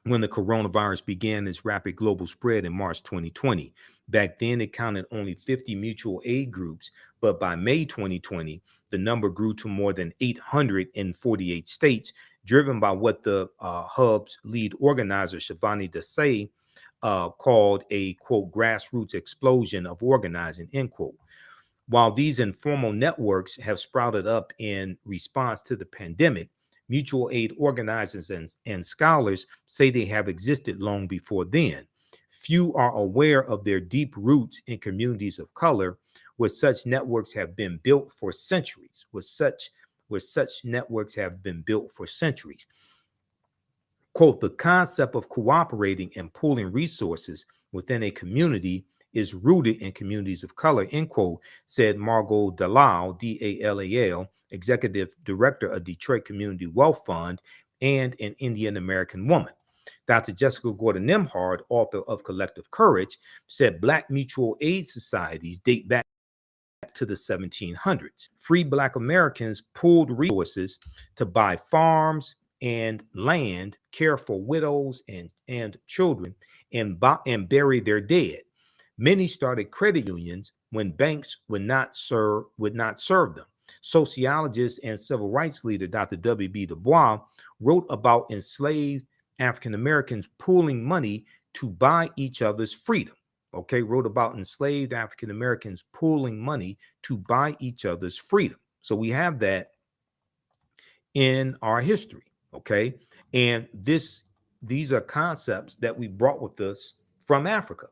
when the coronavirus began its rapid global spread in March 2020. Back then, it counted only 50 mutual aid groups, but by May 2020, the number grew to more than 800 in 48 states, driven by what the hub's lead organizer, Shivani Desai, called a, quote, grassroots explosion of organizing, end quote. While these informal networks have sprouted up in response to the pandemic, mutual aid organizers and scholars say they have existed long before then. Few are aware of their deep roots in communities of color, where such networks have been built for centuries. Quote, the concept of cooperating and pooling resources within a community is rooted in communities of color, end quote, said Margot Dalal, D-A-L-A-L, executive director of Detroit Community Wealth Fund and an Indian American woman. Dr. Jessica Gordon Nimhard, author of Collective Courage, said Black mutual aid societies date back to the 1700s. Free Black Americans pooled resources to buy farms and land, care for widows and children, and bury their dead. Many started credit unions when banks would not serve them. Sociologist and civil rights leader Dr. W.B. Du Bois wrote about enslaved African Americans pooling money to buy each other's freedom. Okay, wrote about enslaved African Americans pooling money to buy each other's freedom. So we have that in our history. Okay, and these are concepts that we brought with us from Africa,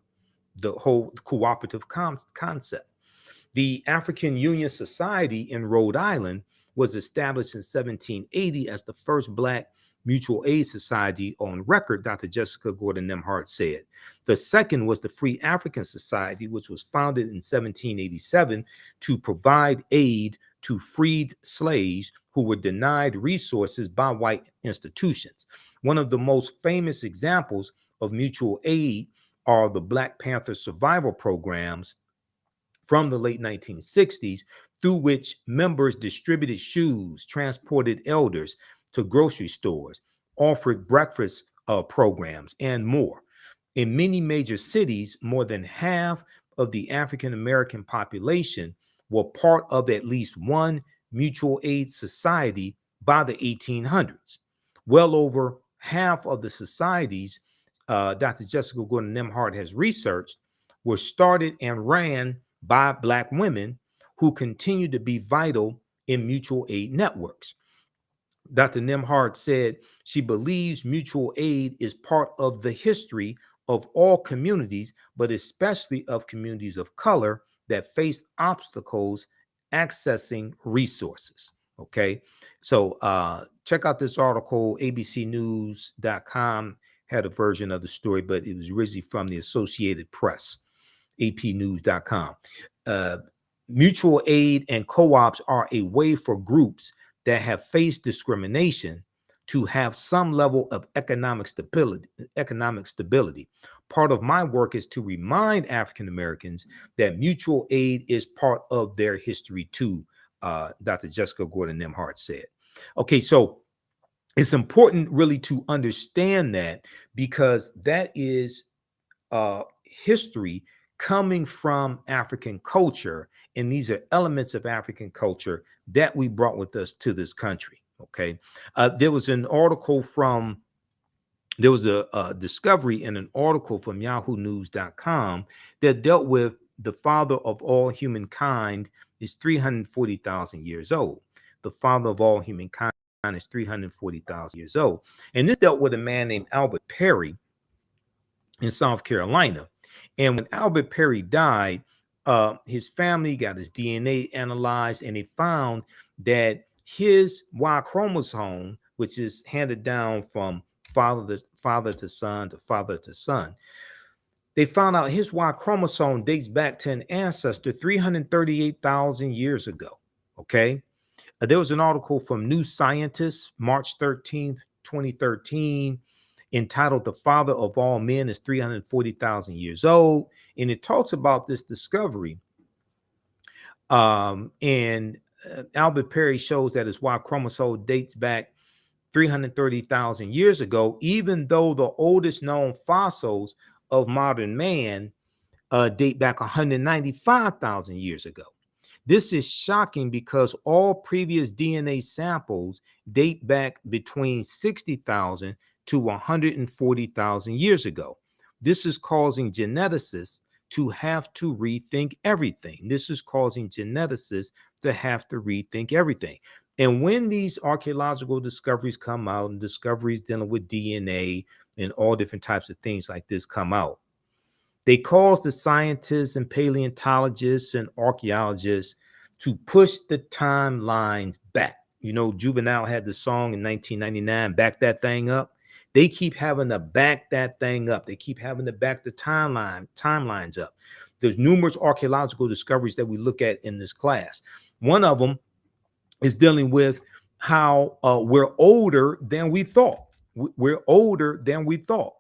the whole cooperative concept. The African Union Society in Rhode Island was established in 1780 as the first Black mutual aid society on record, Dr. Jessica Gordon Nimhard said. The second was the Free African Society, which was founded in 1787 to provide aid to freed slaves who were denied resources by white institutions. One of the most famous examples of mutual aid are the Black Panther survival programs from the late 1960s, through which members distributed shoes, transported elders to grocery stores, offered breakfast programs, and more. In many major cities, more than half of the African American population were part of at least one mutual aid society by the 1800s. Well over half of the societies Dr. Jessica Gordon Nimhard has researched were started and ran by Black women who continue to be vital in mutual aid networks. Dr. Nemhard said she believes mutual aid is part of the history of all communities, but especially of communities of color that face obstacles accessing resources. Okay, so check out this article. abcnews.com had a version of the story, but it was originally from the Associated Press, apnews.com. Mutual aid and co-ops are a way for groups that have faced discrimination to have some level of economic stability. Part of my work is to remind African Americans that mutual aid is part of their history too, Dr. Jessica Gordon Nemhard said. Okay, so it's important really to understand that, because that is history coming from African culture, and these are elements of African culture that we brought with us to this country. Okay, there was an article from, there was a discovery in an article from yahoonews.com that dealt with the father of all humankind is 340,000 years old. The father of all humankind is 340,000 years old. And this dealt with a man named Albert Perry in South Carolina. And when Albert Perry died, his family got his DNA analyzed, and they found that his Y chromosome, which is handed down from father to son to father to son, they found out his Y chromosome dates back to an ancestor 338,000 years ago. Okay. There was an article from New Scientist, March 13th, 2013, entitled "The Father of All Men is 340,000 Years Old." And it talks about this discovery. And Albert Perry shows that his Y chromosome dates back 330,000 years ago, even though the oldest known fossils of modern man date back 195,000 years ago. This is shocking because all previous DNA samples date back between 60,000 to 140,000 years ago. This is causing geneticists to have to rethink everything. This is causing geneticists to have to rethink everything. And when these archaeological discoveries come out, and discoveries dealing with DNA and all different types of things like this come out, they cause the scientists and paleontologists and archaeologists to push the timelines back. You know, Juvenile had the song in 1999, "Back That Thing Up." They keep having to back that thing up. They keep having to back the timelines up. There's numerous archaeological discoveries that we look at in this class. One of them is dealing with how we're older than we thought. We're older than we thought.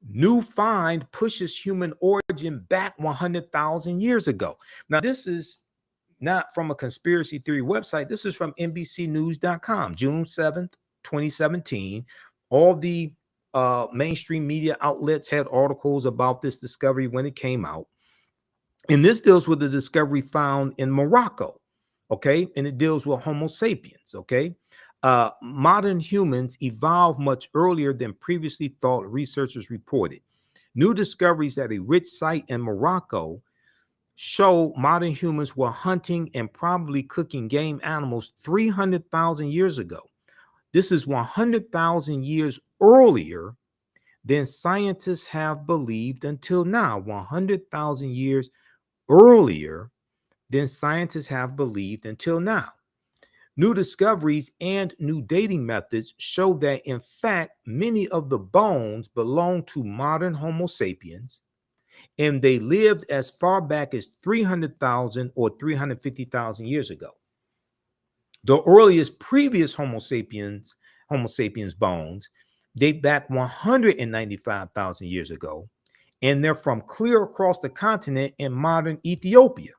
New find pushes human origin back 100,000 years ago. Now, this is not from a conspiracy theory website. This is from NBCnews.com, June 7th, 2017. All the mainstream media outlets had articles about this discovery when it came out. And this deals with the discovery found in Morocco. Okay. And it deals with Homo sapiens. Okay. Modern humans evolved much earlier than previously thought, researchers reported. New discoveries at a rich site in Morocco show modern humans were hunting and probably cooking game animals 300,000 years ago. This is 100,000 years earlier than scientists have believed until now. 100,000 years earlier than scientists have believed until now. New discoveries and new dating methods show that, in fact, many of the bones belong to modern Homo sapiens, and they lived as far back as 300,000 or 350,000 years ago. The earliest previous Homo sapiens bones date back 195,000 years ago, and they're from clear across the continent in modern Ethiopia.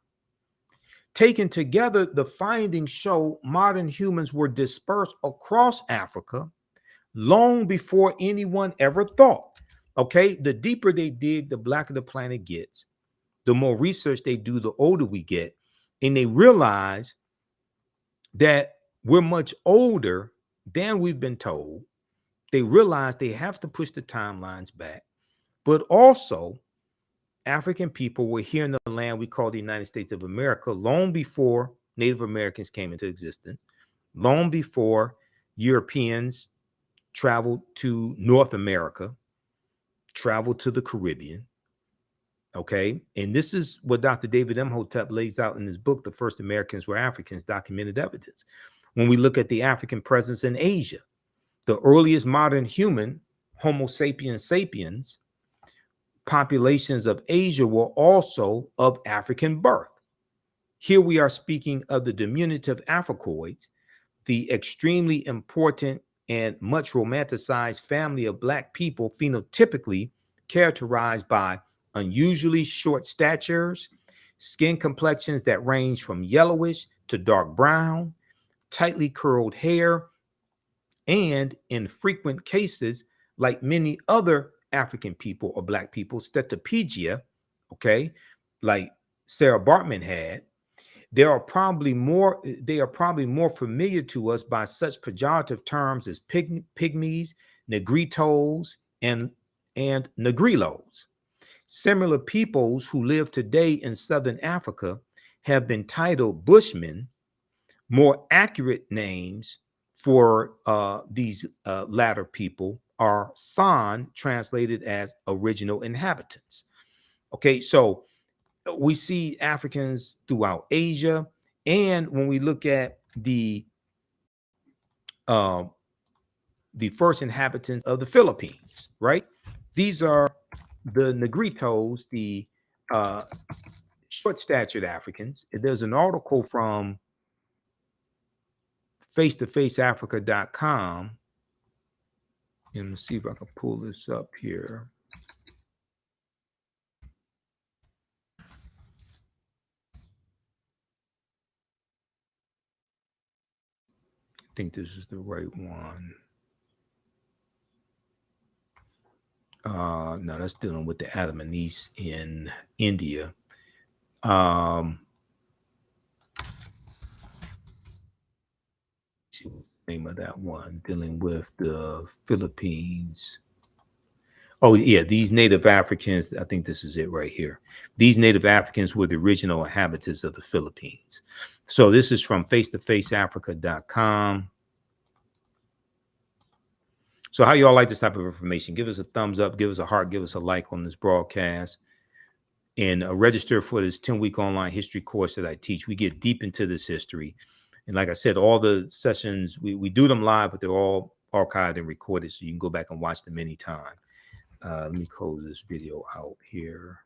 Taken together, the findings show modern humans were dispersed across Africa long before anyone ever thought. Okay, the deeper they dig, the blacker the planet gets. The more research they do, the older we get. And they realize that we're much older than we've been told. They realize they have to push the timelines back. But also, African people were here in the land we call the United States of America long before Native Americans came into existence, long before Europeans traveled to North America, traveled to the Caribbean. Okay. And this is what Dr. David Imhotep lays out in his book, The First Americans Were Africans, Documented Evidence. When we look at the African presence in Asia, the earliest modern human, Homo sapiens sapiens, populations of Asia were also of African birth. Here we are speaking of the diminutive Africoids, the extremely important and much romanticized family of Black people, phenotypically characterized by unusually short statures, skin complexions that range from yellowish to dark brown, tightly curled hair, and in frequent cases, like many other African people or Black people, stetopygia, okay, like Sara Baartman had. They are probably more familiar to us by such pejorative terms as pygmies, negritos, and negrilos. Similar peoples who live today in Southern Africa have been titled Bushmen. More accurate names for these latter people are San, translated as original inhabitants. Okay, so we see Africans throughout Asia, and when we look at the first inhabitants of the Philippines, right? These are the Negritos, the short-statured Africans. There's an article from face-to-faceafrica.com. And let me see if I can pull this up here. I think this is the right one. No, that's dealing with the Adamanese in India. See what the name of that one, dealing with the Philippines. Oh, yeah, these native Africans, I think this is it right here. These native Africans were the original inhabitants of the Philippines. So this is from face-to-faceafrica.com. So how y'all like this type of information? Give us a thumbs up, give us a heart, give us a like on this broadcast, and register for this 10-week online history course that I teach. We get deep into this history. And like I said, all the sessions, we do them live, but they're all archived and recorded, so you can go back and watch them anytime. Let me close this video out here.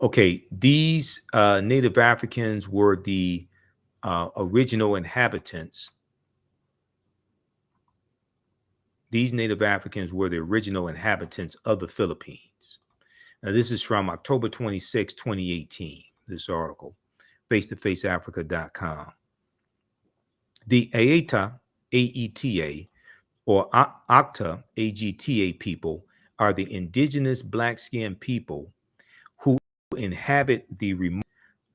Okay, these Native Africans were the original inhabitants. These Native Africans were the original inhabitants of the Philippines. Now, this is from October 26, 2018, this article, face-to-faceafrica.com. The Aeta, A-E-T-A, or Acta, A-G-T-A people are the indigenous black-skinned people who inhabit the remote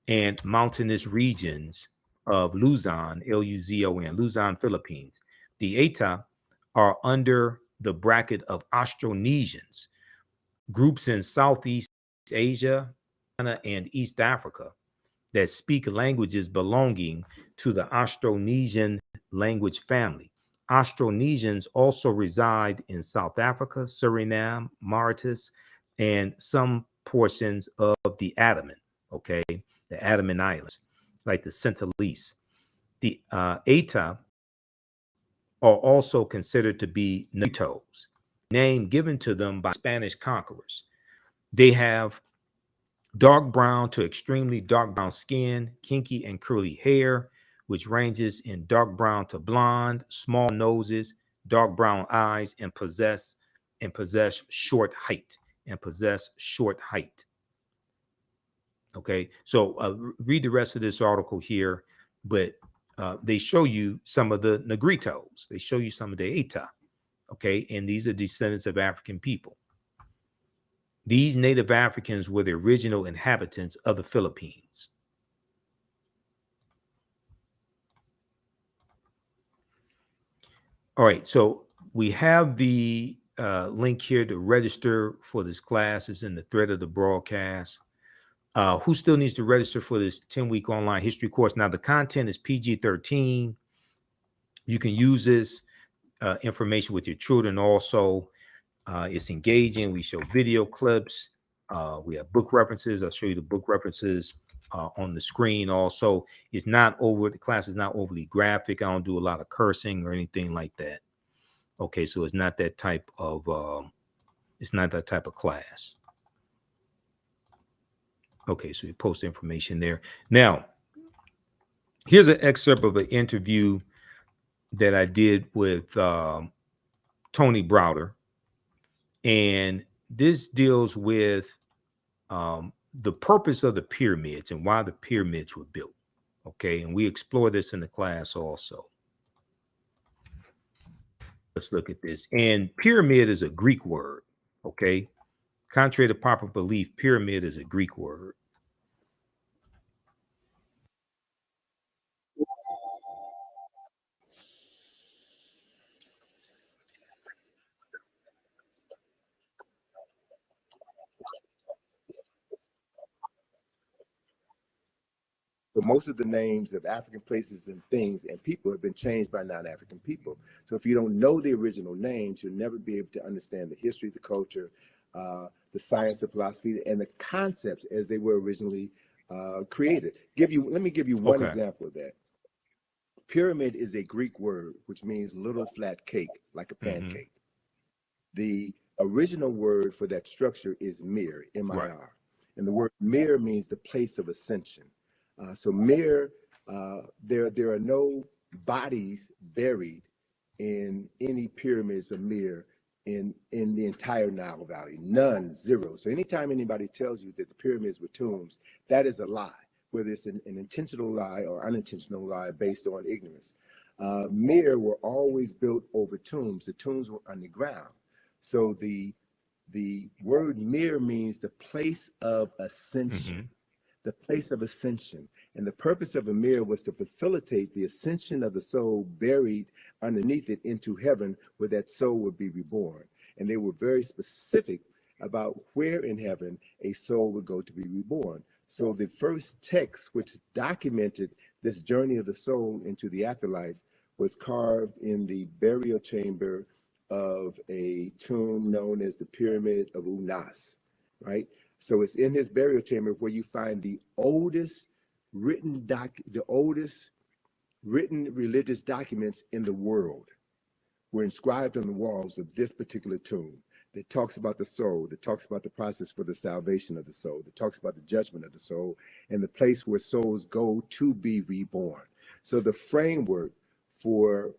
and mountainous regions of Luzon, L-U-Z-O-N, Luzon, Philippines. The Eta are under the bracket of Austronesians, groups in Southeast Asia and East Africa that speak languages belonging to the Austronesian language family. Austronesians also reside in South Africa, Suriname, Mauritius, and some portions of the Andaman, okay, the Andaman Islands, like the Sentinelese. The Eta are also considered to be Negritos, name given to them by Spanish conquerors. They have dark brown to extremely dark brown skin, kinky and curly hair, which ranges in dark brown to blonde, small noses, dark brown eyes, and possess short height. Okay, so read the rest of this article here, but they show you some of the Negritos. They show you some of the Eta. Okay, and these are descendants of African people. These native Africans were the original inhabitants of the Philippines. All right, so we have the link here to register for this class. It's in the thread of the broadcast. Who still needs to register for this 10-week online history course? Now, the content is PG-13. You can use this information with your children also. It's engaging. We show video clips. We have book references. I'll show you the book references on the screen also. The class is not overly graphic. I don't do a lot of cursing or anything like that. Okay, so it's not that type of class. Okay, so we post information there. Now, here's an excerpt of an interview that I did with Tony Browder. And this deals with the purpose of the pyramids and why the pyramids were built. Okay, and we explore this in the class also. Let's look at this. And pyramid is a Greek word. Okay, contrary to popular belief, pyramid is a Greek word. So most of the names of African places and things and people have been changed by non-African people. So if you don't know the original names, you'll never be able to understand the history, the culture, the science, the philosophy, and the concepts as they were originally created. Let me give you one example of that. Pyramid is a Greek word, which means little flat cake, like a pancake. The original word for that structure is mir, M-I-R. Right. And the word mir means the place of ascension. So mir, there are no bodies buried in any pyramids of mir in the entire Nile Valley. None, zero. So anytime anybody tells you that the pyramids were tombs, that is a lie, whether it's an intentional lie or unintentional lie based on ignorance. Mir were always built over tombs. The tombs were underground. So the word mir means the place of ascension. The place of ascension. And the purpose of a mir was to facilitate the ascension of the soul buried underneath it into heaven, where that soul would be reborn. And they were very specific about where in heaven a soul would go to be reborn. So the first text which documented this journey of the soul into the afterlife was carved in the burial chamber of a tomb known as the Pyramid of Unas, right? So it's in his burial chamber where you find the oldest written religious documents in the world were inscribed on the walls of this particular tomb. That talks about the soul, that talks about the process for the salvation of the soul, that talks about the judgment of the soul, and the place where souls go to be reborn. So the framework for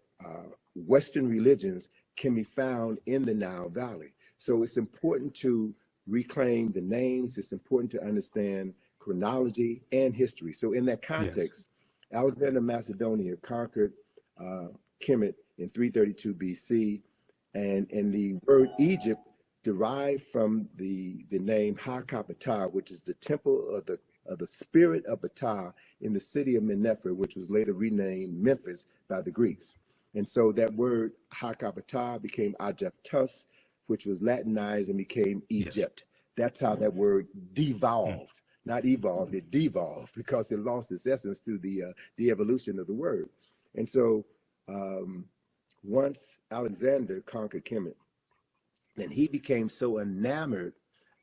Western religions can be found in the Nile Valley. So it's important to reclaim the names. It's important to understand chronology and history. So in that context, yes, Alexander Macedonia conquered Kemet in 332 BC, and the word Egypt derived from the name Ha-Ka-Ptah, which is the temple of the spirit of Ptah in the city of Mennefer, which was later renamed Memphis by the Greeks. And so that word Ha-Ka-Ptah became Egyptus, which was Latinized and became Egypt. Yes. That's how that word devolved, not evolved, it devolved because it lost its essence through the evolution of the word. And so once Alexander conquered Kemet, then he became so enamored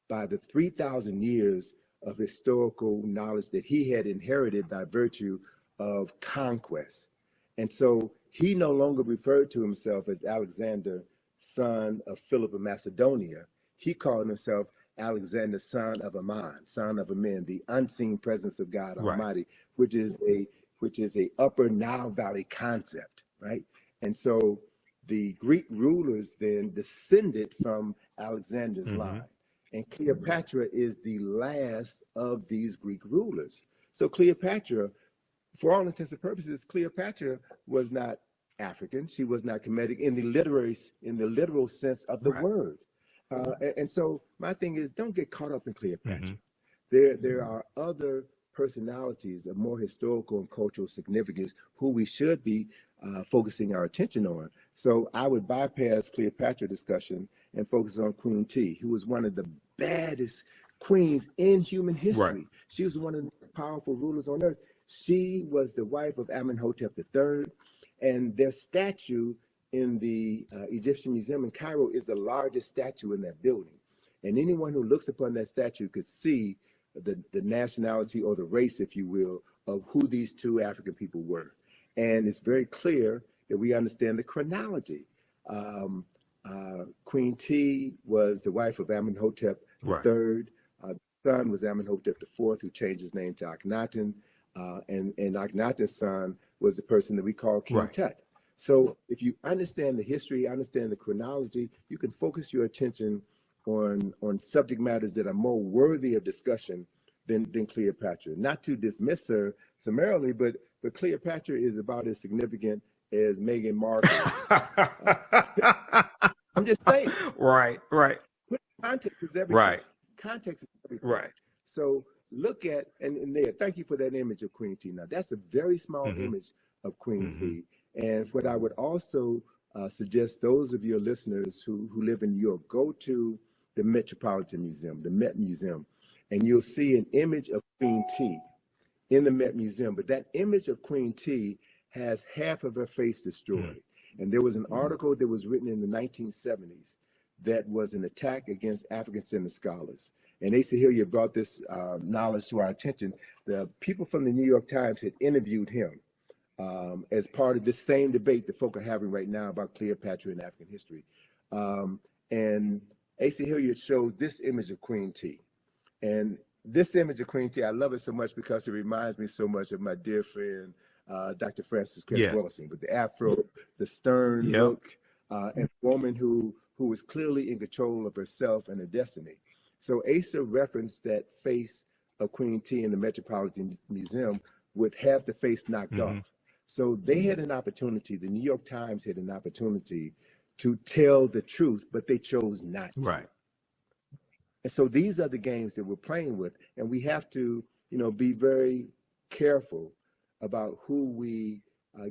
by the 3,000 years of historical knowledge that he had inherited by virtue of conquest. And so he no longer referred to himself as Alexander, son of Philip of Macedonia. He called himself Alexander, son of Ammon, son of Amen, the unseen presence of God Almighty, which is a upper Nile Valley concept, right? And so the Greek rulers then descended from Alexander's line. And Cleopatra is the last of these Greek rulers. So Cleopatra, for all intents and purposes, Cleopatra was not African. She was not Kemetic in the literal sense of the word. And so my thing is, don't get caught up in Cleopatra. There are other personalities of more historical and cultural significance who we should be focusing our attention on. So I would bypass Cleopatra discussion and focus on Queen T, who was one of the baddest queens in human Right. history. She was one of the most powerful rulers on earth. She was the wife of Amenhotep III, and their statue in the Egyptian Museum in Cairo is the largest statue in that building. And anyone who looks upon that statue could see the nationality or the race, if you will, of who these two African people were. And it's very clear that we understand the chronology. Queen T was the wife of Amenhotep Right. III. Son was Amenhotep IV, who changed his name to Akhenaten. And Akhenaten's son was the person that we call King Right. Tut. So if you understand the history, understand the chronology, you can focus your attention on subject matters that are more worthy of discussion than Cleopatra. Not to dismiss her summarily, but Cleopatra is about as significant as Meghan Markle. I'm just saying. Right. Right. Context is everything. Right. Context is everything. Right. So look at, and there, thank you for that image of Queen T. Now, that's a very small image of Queen T. And what I would also suggest those of your listeners who live in New York, go to the Metropolitan Museum, the Met Museum, and you'll see an image of Queen T in the Met Museum. But that image of Queen T has half of her face destroyed. And there was an article that was written in the 1970s that was an attack against African-centered scholars. And Asa Hillier brought this knowledge to our attention. The people from the New York Times had interviewed him as part of this same debate that folk are having right now about Cleopatra and African history. And Asa Hillier showed this image of Queen T. And this image of Queen T, I love it so much because it reminds me so much of my dear friend, Dr. Francis Cress Wellison, with the afro, the stern look, and a woman who was clearly in control of herself and her destiny. So Asa referenced that face of Queen T in the Metropolitan Museum with half the face knocked off. So they had an opportunity, the New York Times had an opportunity to tell the truth, but they chose not to. Right. And so these are the games that we're playing with. And we have to, be very careful about who we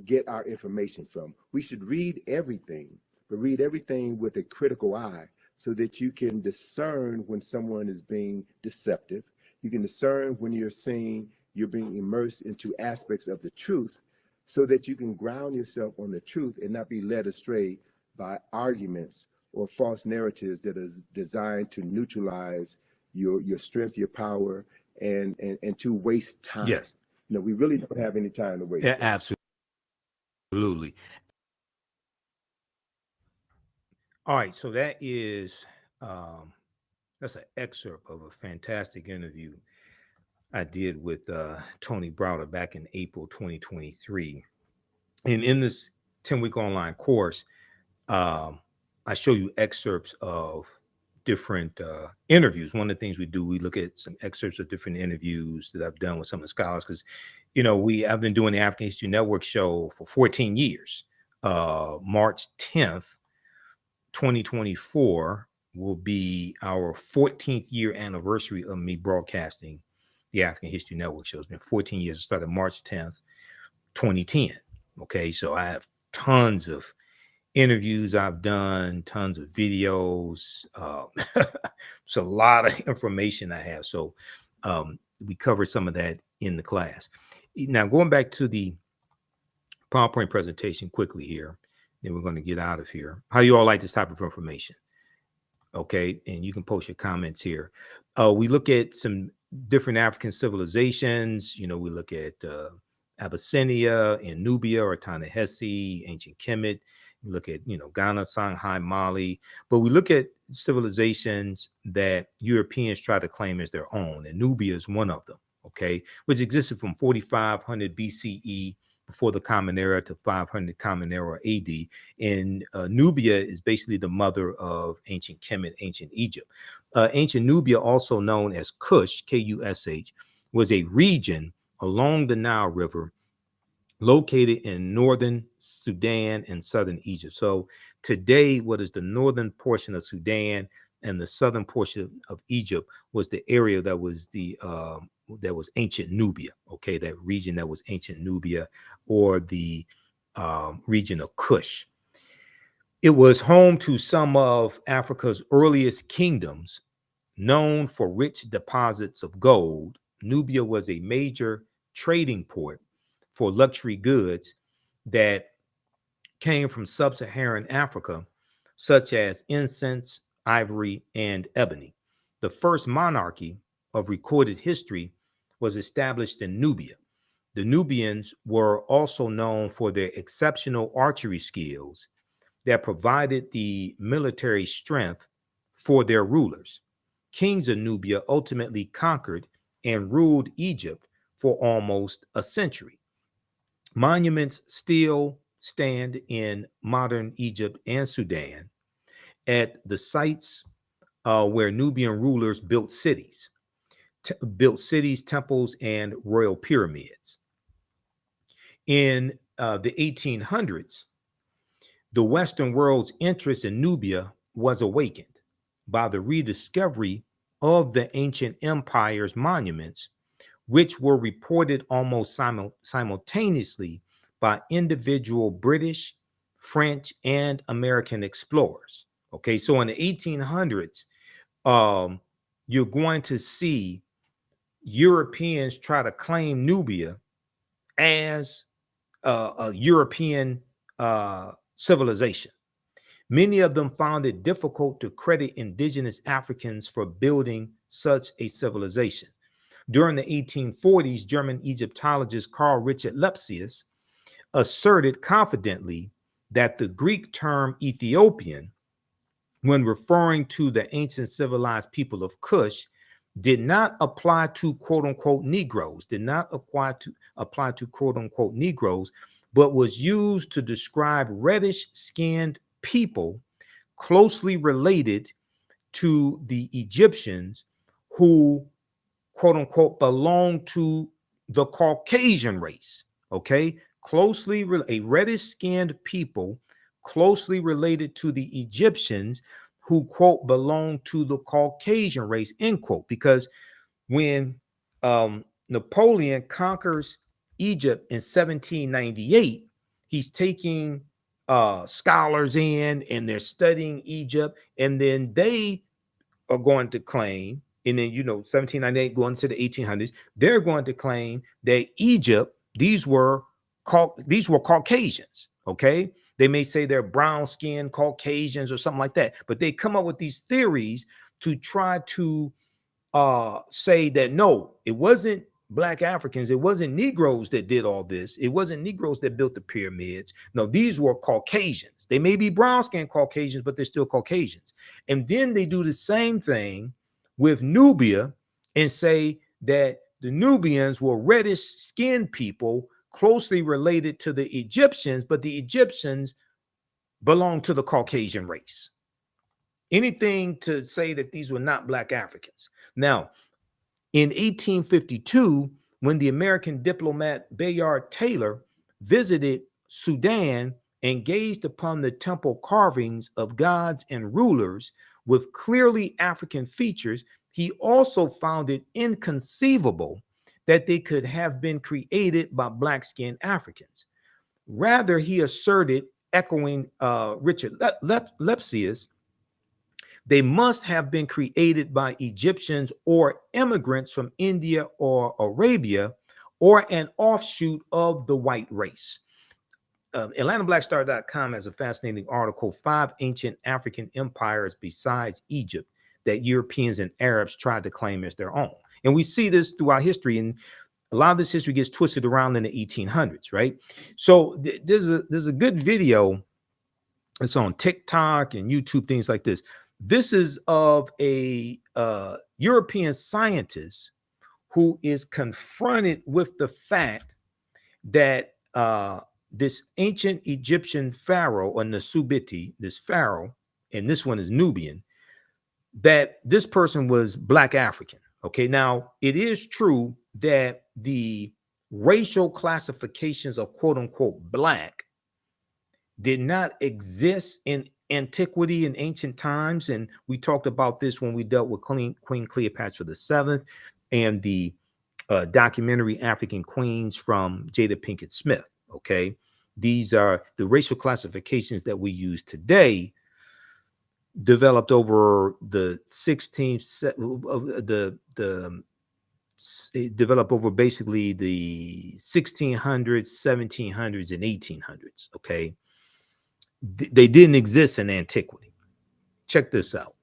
get our information from. We should read everything, but read everything with a critical eye so that you can discern when someone is being deceptive. You can discern when you're being immersed into aspects of the truth so that you can ground yourself on the truth and not be led astray by arguments or false narratives that is designed to neutralize your strength, your power, and to waste time. Yes. We really don't have any time to waste. Yeah, absolutely. All right, so that is that's an excerpt of a fantastic interview I did with Tony Browder back in April 2023. And in this 10-week online course, I show you excerpts of different interviews. One of the things we do, we look at some excerpts of different interviews that I've done with some of the scholars, because I've been doing the African History Network show for 14 years. March 10th, 2024 will be our 14th year anniversary of me broadcasting the African History Network show. It's been 14 years. It started March 10th, 2010. Okay, so I have tons of interviews I've done, tons of videos. It's a lot of information I have. So we cover some of that in the class. Now, going back to the PowerPoint presentation quickly here, then we're going to get out of here. How you all like this type of information? Okay, and you can post your comments here. We look at some different African civilizations. We look at Abyssinia and Nubia or Ta-Nehisi, ancient Kemet. We look at, Ghana, Songhai, Mali. But we look at civilizations that Europeans try to claim as their own. And Nubia is one of them, okay, which existed from 4500 BCE before the Common Era to 500 Common Era AD. And Nubia is basically the mother of ancient Kemet, ancient Egypt. Ancient Nubia, also known as Kush, Kush, was a region along the Nile River located in northern Sudan and southern Egypt. So today, what is the northern portion of Sudan and the southern portion of Egypt was the area that was that was ancient Nubia. Okay, that region that was ancient Nubia, or the region of Kush. It was home to some of Africa's earliest kingdoms, Known for rich deposits of gold, Nubia was a major trading port for luxury goods that came from sub-Saharan Africa, such as incense, ivory, and ebony. The first monarchy of recorded history was established in Nubia. The Nubians were also known for their exceptional archery skills that provided the military strength for their rulers. Kings of Nubia ultimately conquered and ruled Egypt for almost a century. Monuments still stand in modern Egypt and Sudan at the sites where Nubian rulers built cities, temples, and royal pyramids. In the 1800s, the Western world's interest in Nubia was awakened by the rediscovery of the ancient empire's monuments, which were reported almost simultaneously by individual British, French, and American explorers. Okay, so in the 1800s, you're going to see Europeans try to claim Nubia as a European civilization. Many of them found it difficult to credit indigenous Africans for building such a civilization. During the 1840s, German Egyptologist Carl Richard Lepsius asserted confidently that the Greek term Ethiopian, when referring to the ancient civilized people of Kush, did not apply to quote unquote Negroes, quote unquote Negroes, but was used to describe reddish skinned people closely related to the Egyptians who quote unquote belong to the Caucasian race. Okay, a reddish skinned people closely related to the Egyptians who quote belong to the Caucasian race, end quote. Because when Napoleon conquers Egypt in 1798, he's taking scholars in and they're studying Egypt, and then they are going to claim, and then 1798 going to the 1800s, they're going to claim that Egypt, these were Caucasians. Okay, they may say they're brown skinned Caucasians or something like that, but they come up with these theories to try to say that no, it wasn't Black Africans, it wasn't Negroes that did all this, it wasn't Negroes that built the pyramids. No, these were Caucasians. They may be brown skinned Caucasians, but they're still Caucasians. And then they do the same thing with Nubia and say that the Nubians were reddish skinned people closely related to the Egyptians, but the Egyptians belong to the Caucasian race. Anything to say that these were not Black Africans. Now, in 1852, when the American diplomat Bayard Taylor visited Sudan and gazed upon the temple carvings of gods and rulers with clearly African features, he also found it inconceivable that they could have been created by Black-skinned Africans. Rather, he asserted, echoing Richard Lepsius, they must have been created by Egyptians or immigrants from India or Arabia, or an offshoot of the white race. AtlantaBlackStar.com has a fascinating article, 5 Ancient African Empires Besides Egypt that Europeans and Arabs tried to claim as their own. And we see this throughout history, and a lot of this history gets twisted around in the 1800s, right? So there's a good video. It's on TikTok and YouTube, things like this. This is of a European scientist who is confronted with the fact that this ancient Egyptian pharaoh, or Nasubiti, this pharaoh, and this one is Nubian, that this person was Black African. Okay, now it is true that the racial classifications of quote unquote Black did not exist in antiquity and ancient times. And we talked about this when we dealt with Queen Cleopatra VII and the documentary African Queens from Jada Pinkett Smith. Okay, these are the racial classifications that we use today developed over the 16th of the it developed over basically the 1600s, 1700s, and 1800s. Okay, they didn't exist in antiquity. Check this out.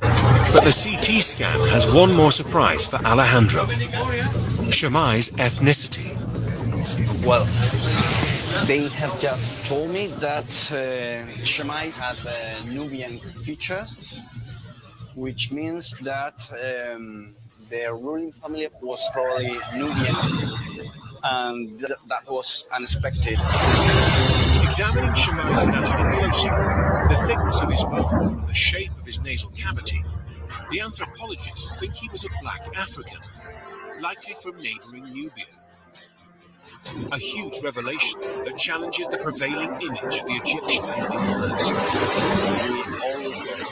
But the CT scan has one more surprise for Alejandro: Shemai's ethnicity. Well, they have just told me that Shemai had Nubian features, which means that their ruling family was probably Nubian, and that was unexpected. Examining Shemai's anatomy closely, the thickness of his bone, the shape of his nasal cavity, the anthropologists think he was a black African, likely from neighboring Nubia. A huge revelation that challenges the prevailing image of the Egyptian ruling class. We always heard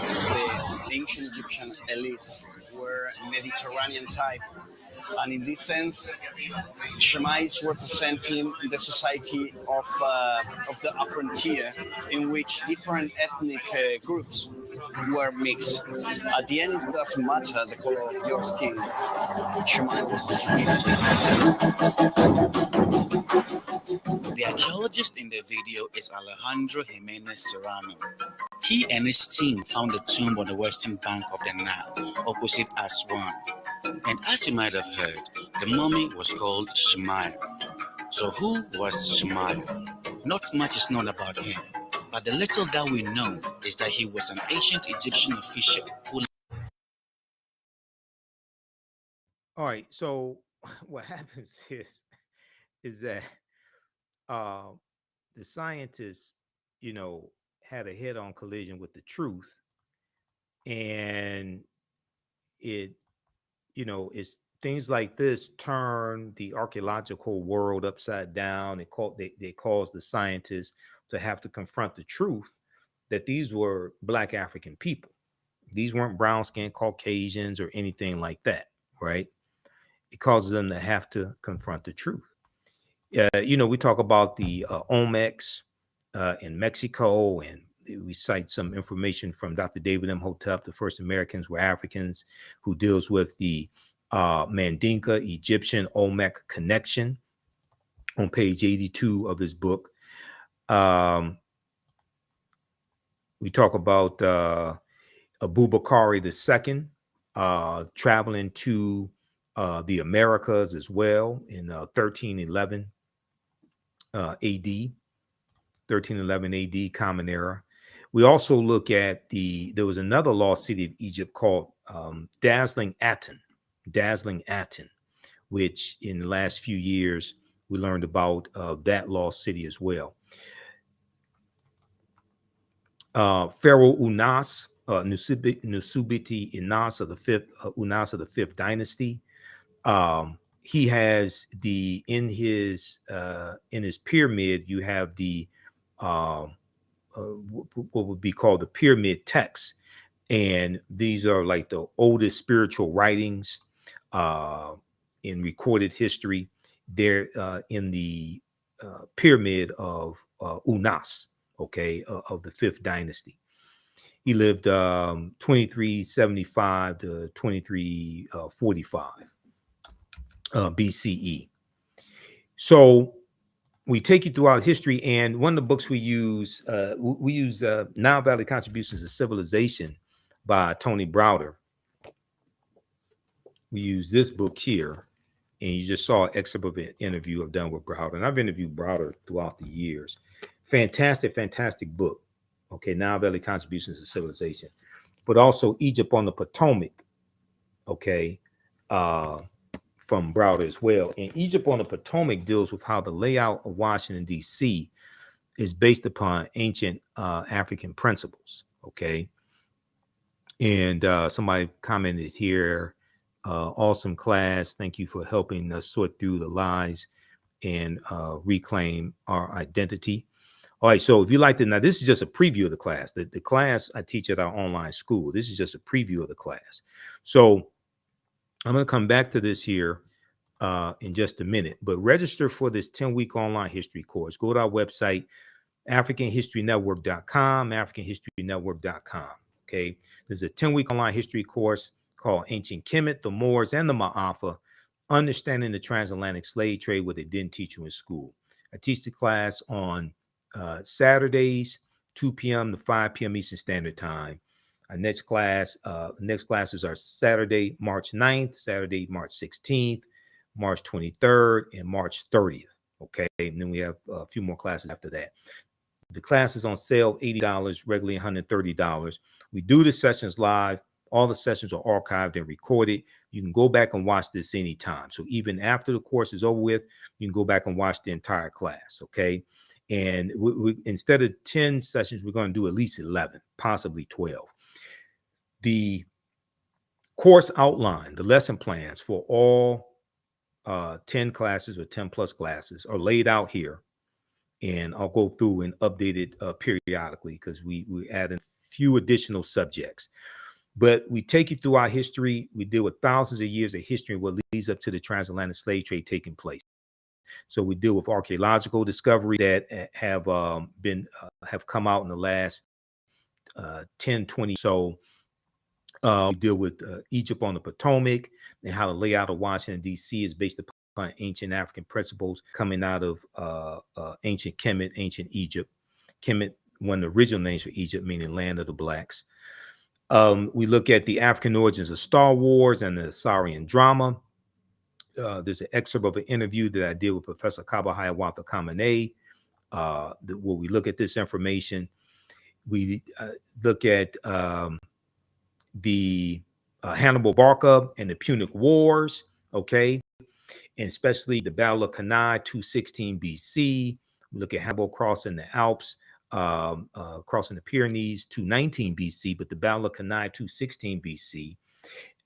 the ancient Egyptian elites were Mediterranean type, and in this sense, Shemai is representing the society of the frontier, in which different ethnic groups were mixed. At the end, it doesn't matter the color of your skin. Shemai was The archaeologist in the video is Alejandro Jimenez Serrano. He and his team found a tomb on the western bank of the Nile, opposite Aswan. And as you might have heard, the mummy was called Shemai. So who was Shemai? Not much is known about him, but the little that we know is that he was an ancient Egyptian official who... All right. So what happens is that the scientists, had a head-on collision with the truth, and it's it's things like this turn the archaeological world upside down. They cause the scientists to have to confront the truth that these were Black African people. These weren't brown-skinned Caucasians or anything like that, right? It causes them to have to confront the truth. We talk about the Olmecs in Mexico, and we cite some information from Dr. David Imhotep, the first Americans were Africans, who deals with the Mandinka Egyptian Olmec connection on page 82 of his book. We talk about Abubakari II traveling to the Americas as well in 1311 AD. 1311 AD, Common Era. We also look at there was another lost city of Egypt called Dazzling Aten, which in the last few years we learned about that lost city as well. Pharaoh Unas, Nusubiti Unas of the fifth dynasty. He has in his pyramid, you have the what would be called the pyramid texts, and these are like the oldest spiritual writings in recorded history. They're in the pyramid of Unas, of the fifth dynasty. He lived 2375 to 2345 BCE. So we take you throughout history, and one of the books we use Nile Valley Contributions to Civilization by Tony Browder. We use this book here, and you just saw an excerpt of an interview I've done with Browder, and I've interviewed Browder throughout the years. Fantastic book. Nile Valley Contributions to Civilization, but also Egypt on the Potomac. From Browder as well. And Egypt on the Potomac deals with how the layout of Washington, D.C. is based upon ancient African principles. And somebody commented here, awesome class. Thank you for helping us sort through the lies and reclaim our identity. All right, so if you like to, now this is just a preview of the class. The class I teach at our online school. This is just a preview of the class. So I'm going to come back to this here in just a minute. But register for this 10-week online history course. Go to our website, AfricanHistoryNetwork.com, AfricanHistoryNetwork.com. Okay, there's a 10-week online history course called Ancient Kemet, the Moors, and the Maafa, Understanding the Transatlantic Slave Trade, what they didn't teach you in school. I teach the class on Saturdays, 2 p.m. to 5 p.m. Eastern Standard Time. Our next classes are Saturday, March 9th, Saturday, March 16th, March 23rd, and March 30th. Okay, and then we have a few more classes after that. The class is on sale, $80, regularly $130. We do the sessions live. All the sessions are archived and recorded. You can go back and watch this anytime. So even after the course is over with, you can go back and watch the entire class, okay? And we instead of 10 sessions, we're going to do at least 11, possibly 12. The course outline, the lesson plans for all 10 classes or 10 plus classes are laid out here. And I'll go through and update it periodically because we add a few additional subjects. But we take you through our history. We deal with thousands of years of history and what leads up to the transatlantic slave trade taking place. So we deal with archaeological discovery that have come out in the last 10, 20. So we deal with Egypt on the Potomac and how the layout of Washington, D.C. is based upon ancient African principles coming out of ancient Kemet, ancient Egypt. Kemet, one of the original names for Egypt, meaning land of the blacks. We look at the African origins of Star Wars and the Saurian drama. There's an excerpt of an interview that I did with Professor Kaba Hiawatha Kamene, where we look at this information. We look at the Hannibal Barca and the Punic Wars, okay? And especially the Battle of Cannae, 216 BC. We look at Hannibal crossing the Alps, crossing the Pyrenees, 219 BC, but the Battle of Cannae, 216 BC.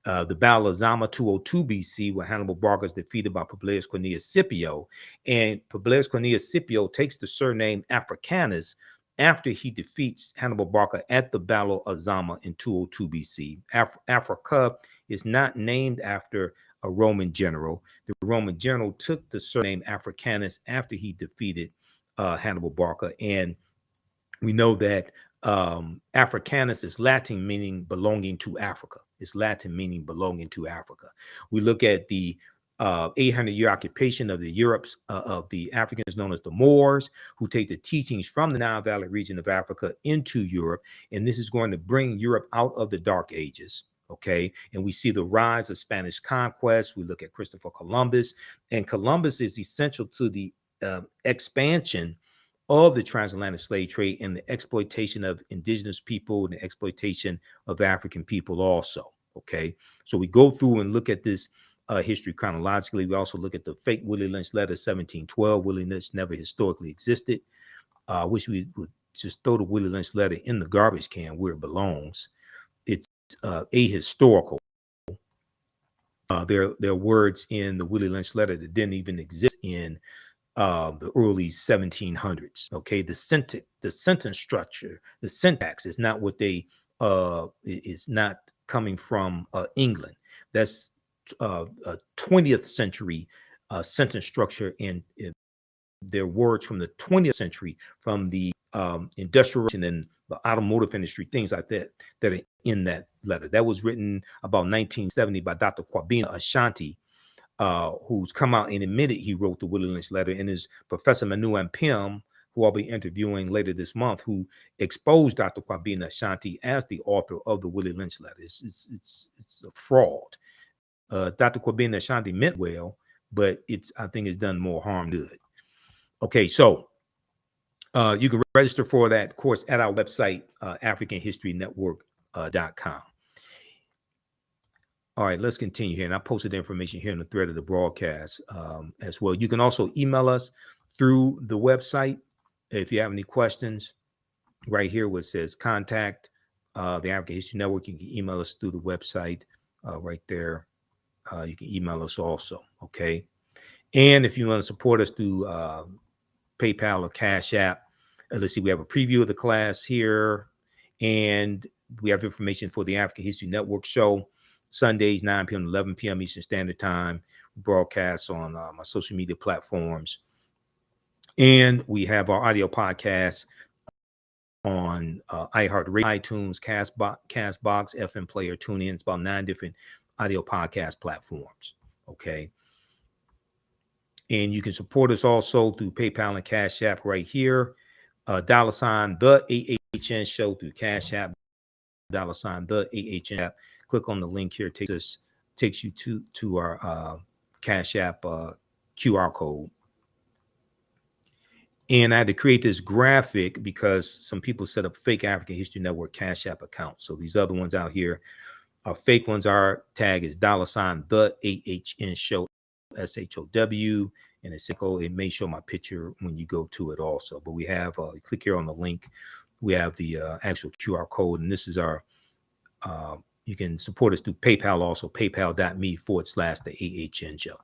The Battle of Zama, 202 BC, where Hannibal Barca is defeated by Publius Cornelius Scipio. And Publius Cornelius Scipio takes the surname Africanus after he defeats Hannibal Barca at the Battle of Zama in 202 BC. Africa is not named after a Roman general. The Roman general took the surname Africanus after he defeated Hannibal Barca. And we know that Africanus is Latin, meaning belonging to Africa. It's Latin, meaning belonging to Africa. We look at the 800-year occupation of the Europes, of the Africans known as the Moors, who take the teachings from the Nile Valley region of Africa into Europe. And this is going to bring Europe out of the Dark Ages. Okay, and we see the rise of Spanish conquest. We look at Christopher Columbus, and Columbus is essential to the expansion of the transatlantic slave trade and the exploitation of indigenous people and the exploitation of African people also. Okay, so we go through and look at this history chronologically. We also look at the fake Willi Lynch letter 1712. Willi Lynch never historically existed. I wish we would just throw the Willi Lynch letter in the garbage can where it belongs. It's ahistorical. There are words in the Willi Lynch letter that didn't even exist in the early 1700s. Okay, the sentence structure, the syntax is not what they is not coming from England. That's a 20th century sentence structure, and their words from the 20th century, from the industrial and the automotive industry, things like that, that are in that letter. That was written about 1970 by Dr. Kwabena Ashanti, who's come out and admitted he wrote the Willi Lynch letter, and is Professor Manu Ampim, who I'll be interviewing later this month, who exposed Dr. Kwabena Ashanti as the author of the Willi Lynch letter. It's a fraud. Dr. Kwabena Ashanti meant well, but I think it's done more harm than good. Okay, so you can register for that course at our website, AfricanHistoryNetwork.com. All right, let's continue here. And I posted the information here in the thread of the broadcast as well. You can also email us through the website if you have any questions. Right here where it says contact the African History Network, you can email us through the website right there. You can email us also, okay? And if you want to support us through PayPal or Cash App, let's see, we have a preview of the class here, and we have information for the African History Network show, Sundays, 9 p.m. to 11 p.m. Eastern Standard Time. broadcasts on my social media platforms. And we have our audio podcast on iHeartRadio, iTunes, Castbox, FM Player, TuneIn. It's about 9 different audio podcast platforms. Okay. And you can support us also through PayPal and Cash App right here. $ the AHN show through Cash App, $ the AHN app. Click on the link here. Takes you to our Cash App QR code. And I had to create this graphic because some people set up fake African History Network Cash App accounts. So these other ones out here are fake ones. Our tag is $ the AHN show, SHOW. And it may show my picture when you go to it also. But we have, click here on the link. We have the actual QR code. And this is our, you can support us through PayPal also, paypal.me/the AHN show.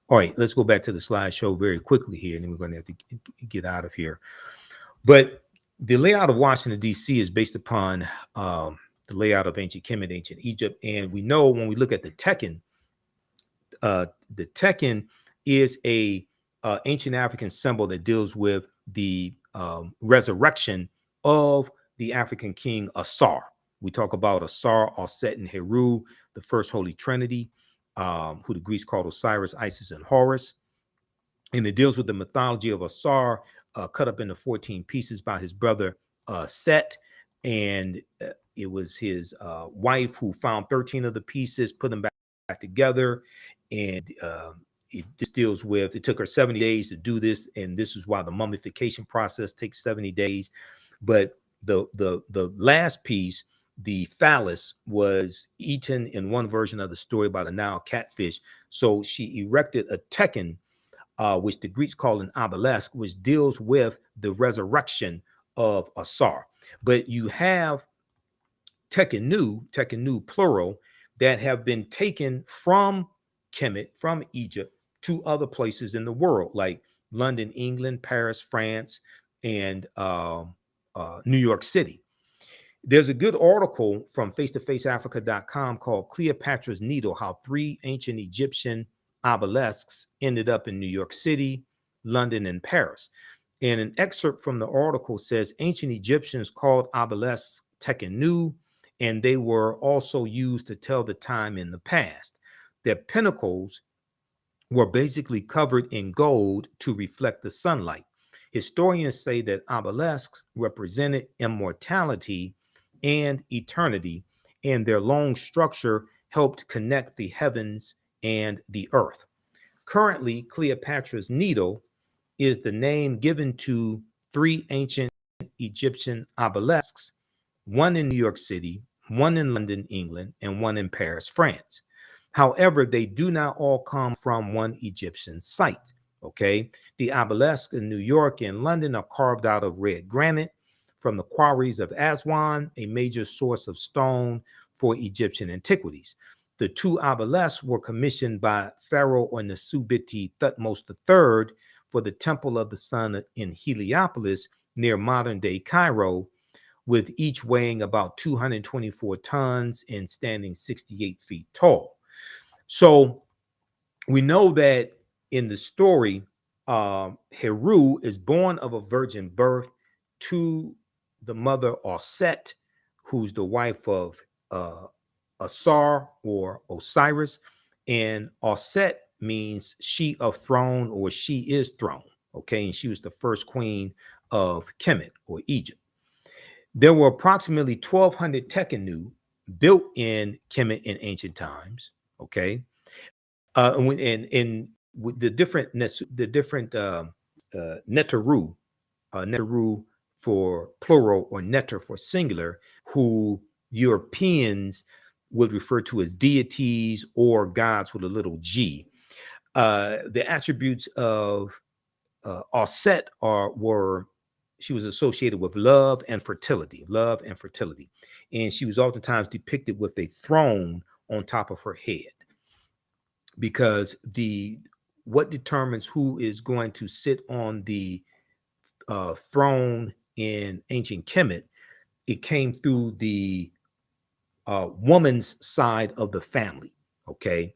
All right, let's go back to the slideshow very quickly here, and then we're going to have to get out of here. But the layout of Washington, D.C. is based upon the layout of ancient Kemet, ancient Egypt. And we know when we look at the Tekken is a ancient African symbol that deals with the resurrection of the African king Asar. We talk about Asar, Aset, and Heru, the first Holy Trinity, who the Greeks called Osiris, Isis, and Horus. And it deals with the mythology of Asar, cut up into 14 pieces by his brother Set. And it was his wife who found 13 of the pieces, put them back together. And it just deals with, it took her 70 days to do this. And this is why the mummification process takes 70 days. But the last piece, the phallus, was eaten in one version of the story by the Nile catfish. So she erected a Tekken, which the Greeks call an obelisk, which deals with the resurrection of Asar. But you have Tekkenu plural, that have been taken from Kemet, from Egypt, to other places in the world, like London, England, Paris, France, and New York City. There's a good article from face-to-faceafrica.com called Cleopatra's Needle, How 3 Ancient Egyptian Obelisks Ended Up in New York City, London, and Paris. And an excerpt from the article says ancient Egyptians called obelisks Tekkenu, and they were also used to tell the time in the past. Their pinnacles were basically covered in gold to reflect the sunlight. Historians say that obelisks represented immortality and eternity, and their long structure helped connect the heavens and the earth. Currently, Cleopatra's Needle is the name given to 3 ancient Egyptian obelisks, one in New York City, one in London, England, and one in Paris, France. However, they do not all come from one Egyptian site. Okay, the obelisks in New York and London are carved out of red granite from the quarries of Aswan, a major source of stone for Egyptian antiquities. The 2 obelisks were commissioned by Pharaoh or Nasubiti Thutmose III for the Temple of the Sun in Heliopolis near modern-day Cairo, with each weighing about 224 tons and standing 68 feet tall. So we know that in the story, Heru is born of a virgin birth to the mother Aset, who's the wife of Asar or Osiris. And Aset means she of throne, or she is throne. Okay, and she was the first queen of Kemet or Egypt. There were approximately 1,200 Tekkenu built in Kemet in ancient times. Okay, and with the different Neteru, Neteru for plural or Neter for singular, who Europeans would refer to as deities or gods with a little g. The attributes of Aset were, she was associated with love and fertility, and she was oftentimes depicted with a throne on top of her head, because what determines who is going to sit on the throne in ancient Kemet, it came through the woman's side of the family. Okay,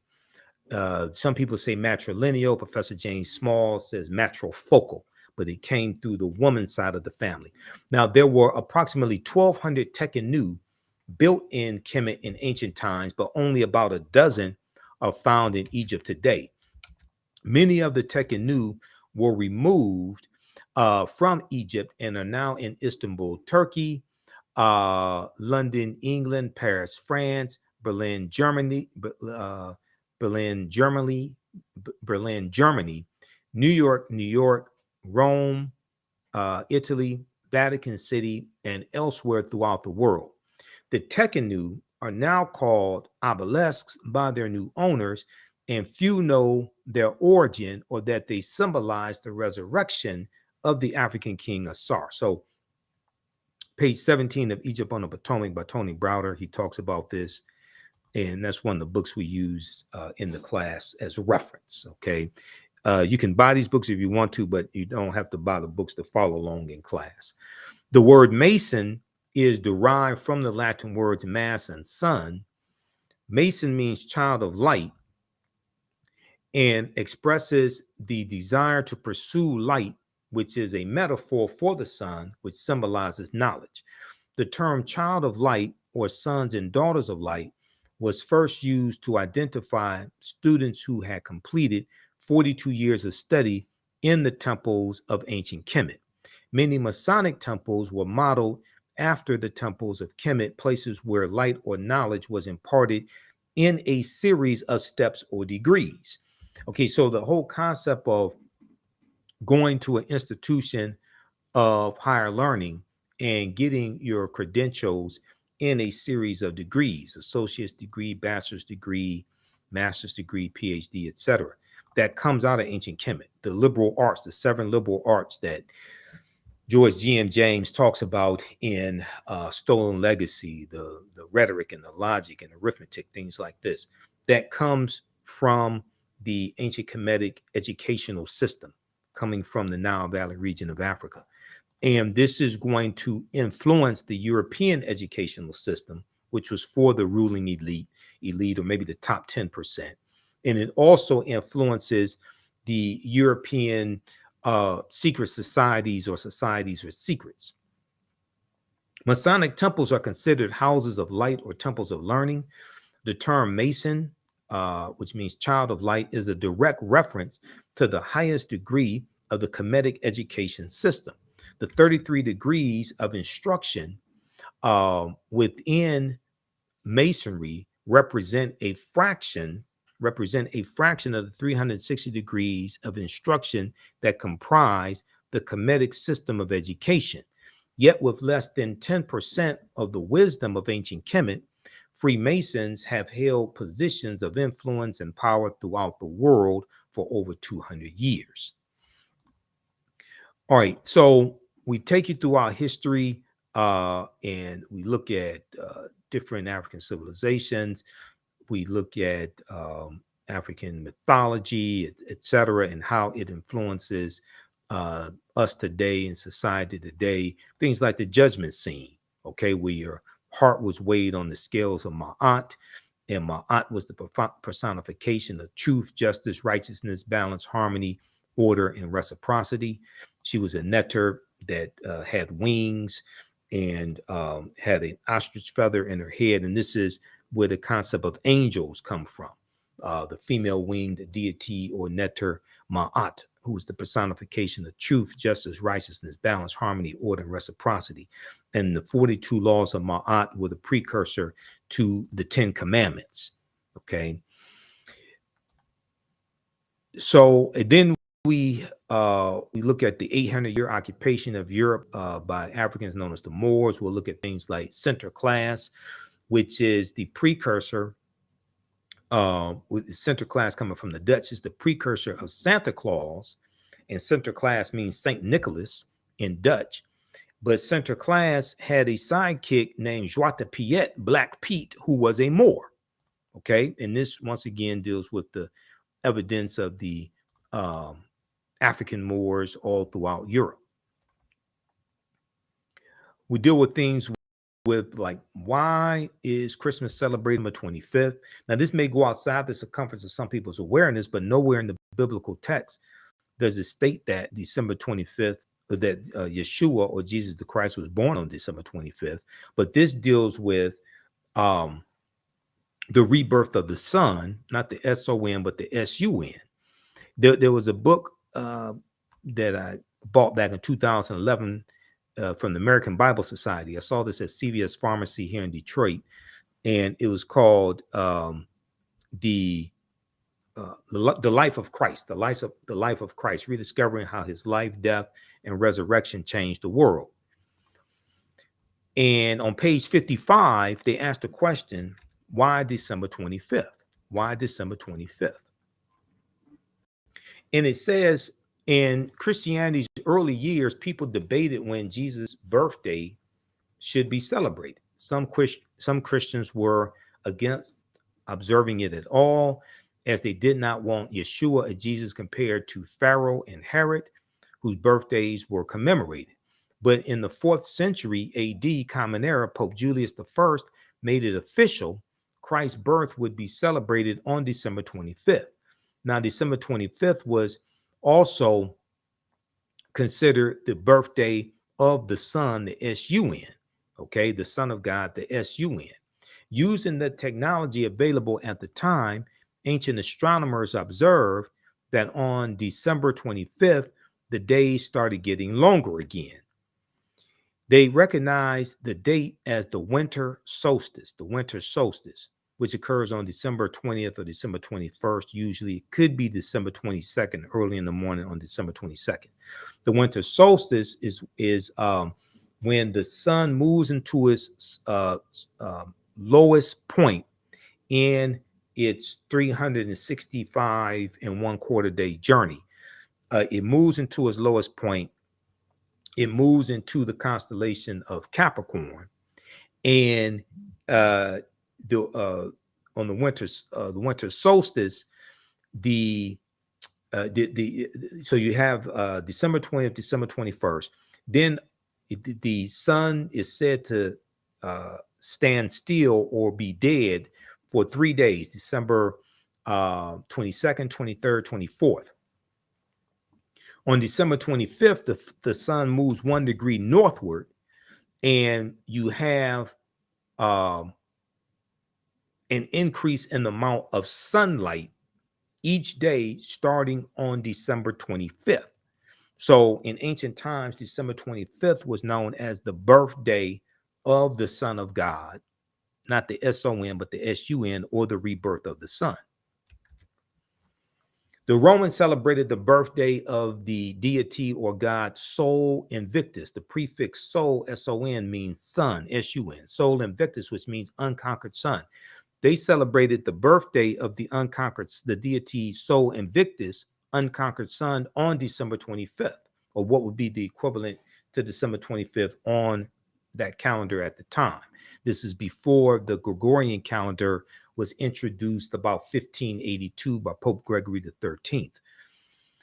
Some people say matrilineal. Professor James Small says matrifocal, but it came through the woman's side of the family. Now, there were approximately 1,200 tekenu built in Kemet in ancient times, but only about a dozen are found in Egypt today. Many of the tekenu were removed from Egypt and are now in Istanbul, Turkey, London, England, Paris, France, Berlin, Germany, Berlin, Germany, New York, Rome, Italy, Vatican City, and elsewhere throughout the world. The tekenu are now called obelisks by their new owners, and few know their origin or that they symbolize the resurrection of the African king Asar. So, page 17 of Egypt on the Potomac by Tony Browder, he talks about this, and that's one of the books we use in the class as a reference. Okay, you can buy these books if you want to, but you don't have to buy the books to follow along in class. The word mason is derived from the Latin words mass and sun. Mason means child of light and expresses the desire to pursue light, which is a metaphor for the sun, which symbolizes knowledge. The term child of light or sons and daughters of light was first used to identify students who had completed 42 years of study in the temples of ancient Kemet. Many Masonic temples were modeled after the temples of Kemet, places where light or knowledge was imparted in a series of steps or degrees. Okay, so the whole concept of going to an institution of higher learning and getting your credentials in a series of degrees, associate's degree, bachelor's degree, master's degree, PhD, etc. That comes out of ancient Kemet. The liberal arts, the 7 liberal arts that George G.M. James talks about in Stolen Legacy, the rhetoric and the logic and arithmetic, things like this, that comes from the ancient Kemetic educational system coming from the Nile Valley region of Africa. And this is going to influence the European educational system, which was for the ruling elite, or maybe the top 10%. And it also influences the European secret societies or societies with secrets. Masonic temples are considered houses of light or temples of learning. The term Mason, which means child of light, is a direct reference to the highest degree of the Kemetic education system. The 33 degrees of instruction within Masonry represent a fraction of the 360 degrees of instruction that comprise the Kemetic system of education. Yet with less than 10% of the wisdom of ancient Kemet, Freemasons have held positions of influence and power throughout the world for over 200 years. All right, so we take you through our history and we look at different African civilizations. We look at African mythology, etc., and how it influences us today in society today. Things like the judgment scene, okay, where your heart was weighed on the scales of Ma'at, and Ma'at was the personification of truth, justice, righteousness, balance, harmony, order, and reciprocity. She was a neter that had wings and had an ostrich feather in her head, and this is where the concept of angels come from. The female winged deity or neter Ma'at, who is the personification of truth, justice, righteousness, balance, harmony, order, and reciprocity. And the 42 laws of Ma'at were the precursor to the 10 commandments. Okay. So then we look at the 800-year occupation of Europe by Africans known as the Moors. We'll look at things like Sinterklaas, which is the precursor, with Sinterklaas coming from the Dutch, is the precursor of Santa Claus, and Sinterklaas means Saint Nicholas in Dutch. But Sinterklaas had a sidekick named Zwarte Piet, Black Pete, who was a Moor. Okay, and this once again deals with the evidence of the African Moors all throughout Europe. We deal with things with like, why is Christmas celebrated on the 25th? Now, this may go outside the circumference of some people's awareness, but nowhere in the biblical text does it state that December 25th, that Yeshua or Jesus the Christ was born on December 25th. But this deals with the rebirth of the Son, not the S-O-N, but the S-U-N. There was a book that I bought back in 2011 from the American Bible Society. I saw this at CVS Pharmacy here in Detroit, and it was called the life of Christ, the life of Christ, rediscovering how his life, death, and resurrection changed the world. And on page 55, they asked the question, why December 25th? Why December 25th? And it says, in Christianity's early years, people debated when Jesus' birthday should be celebrated. Some Christians were against observing it at all, as they did not want Yeshua or Jesus compared to Pharaoh and Herod, whose birthdays were commemorated. But in the 4th century AD, Common Era, Pope Julius I made it official Christ's birth would be celebrated on December 25th. Now, December 25th was also considered the birthday of the Son, the S-U-N, okay, the Son of God, the S-U-N. Using the technology available at the time, ancient astronomers observed that on December 25th, the days started getting longer again. They recognized the date as the winter solstice, which occurs on December 20th or December 21st. Usually it could be December 22nd, early in the morning on December 22nd. The winter solstice is when the sun moves into its lowest point in its 365 and 1/4 day journey. It moves into its lowest point. It moves into the constellation of Capricorn, and on the winter solstice, so you have December 20th, December 21st. Then the sun is said to stand still or be dead for 3 days, December 22nd, 23rd, 24th. On December 25th, the sun moves 1 degree northward, and you have an increase in the amount of sunlight each day starting on December 25th. So in ancient times, December 25th was known as the birthday of the Son of God, not the S-O-N, but the S-U-N, or the rebirth of the Son. The Romans celebrated the birthday of the deity or god Sol Invictus. The prefix Sol, S-O-N, means sun, S-U-N. Sol Invictus, which means unconquered sun. They celebrated the birthday of the deity Sol Invictus, unconquered sun, on December 25th, or what would be the equivalent to December 25th on that calendar at the time. This is before the Gregorian calendar was introduced about 1582 by Pope Gregory XIII.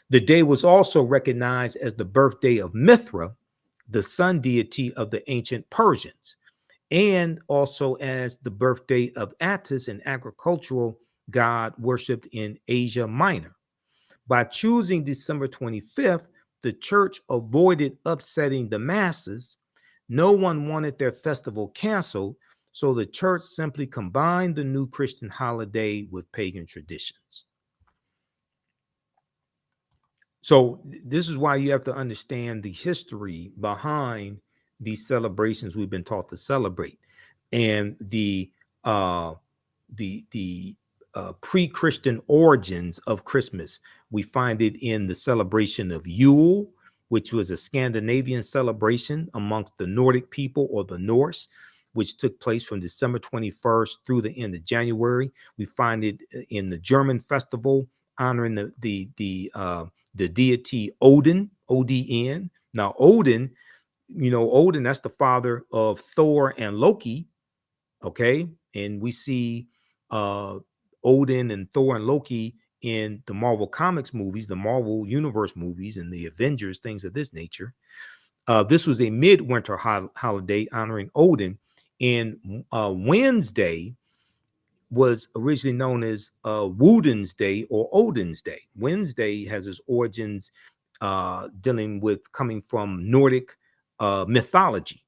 The day was also recognized as the birthday of Mithra, the sun deity of the ancient Persians, and also as the birthday of Attis, an agricultural god worshipped in Asia Minor. By choosing December 25th, the church avoided upsetting the masses. No one wanted their festival canceled, so the church simply combined the new Christian holiday with pagan traditions. So this is why you have to understand the history behind these celebrations we've been taught to celebrate, and the pre-Christian origins of Christmas. We find it in the celebration of Yule, which was a Scandinavian celebration amongst the Nordic people, or the Norse, which took place from December 21st through the end of January. We find it in the German festival honoring the deity Odin, O-D-N. Now, Odin, Odin, that's the father of Thor and Loki, okay? And we see Odin and Thor and Loki in the Marvel Comics movies, the Marvel Universe movies, and the Avengers, things of this nature. This was a midwinter holiday honoring Odin, And Wednesday was originally known as Woden's Day or Odin's Day. Wednesday has its origins dealing with coming from Nordic mythology.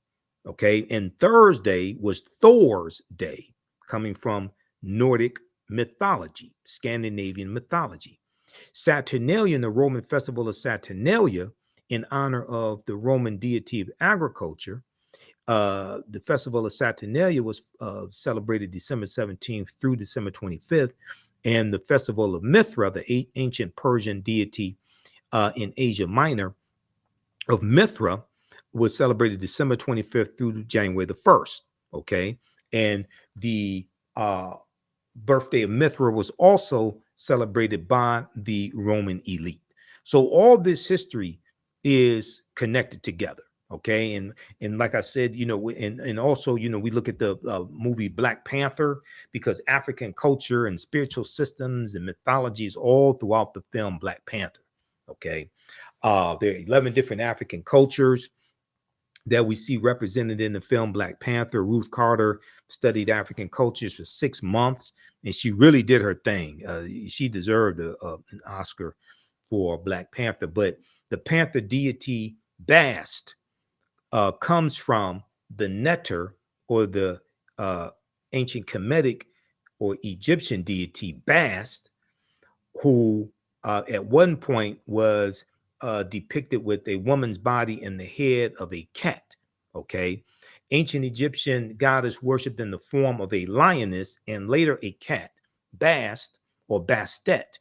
Okay, and Thursday was Thor's Day, coming from Nordic mythology, Scandinavian mythology. Saturnalia, the Roman festival of Saturnalia, in honor of the Roman deity of agriculture. The festival of Saturnalia was celebrated December 17th through December 25th. And the festival of Mithra, the ancient Persian deity in Asia Minor of Mithra, was celebrated December 25th through January the 1st. Okay. And the birthday of Mithra was also celebrated by the Roman elite. So all this history is connected together. Okay. And like I said, and also, we look at the movie Black Panther, because African culture and spiritual systems and mythologies all throughout the film Black Panther. Okay. There are 11 different African cultures that we see represented in the film Black Panther. Ruth Carter studied African cultures for 6 months, and she really did her thing. She deserved an Oscar for Black Panther. But the Panther deity Bast comes from the Neter, or the ancient Kemetic or Egyptian deity Bast, who at one point was depicted with a woman's body and the head of a cat. Okay. Ancient Egyptian goddess worshipped in the form of a lioness and later a cat. Bast or Bastet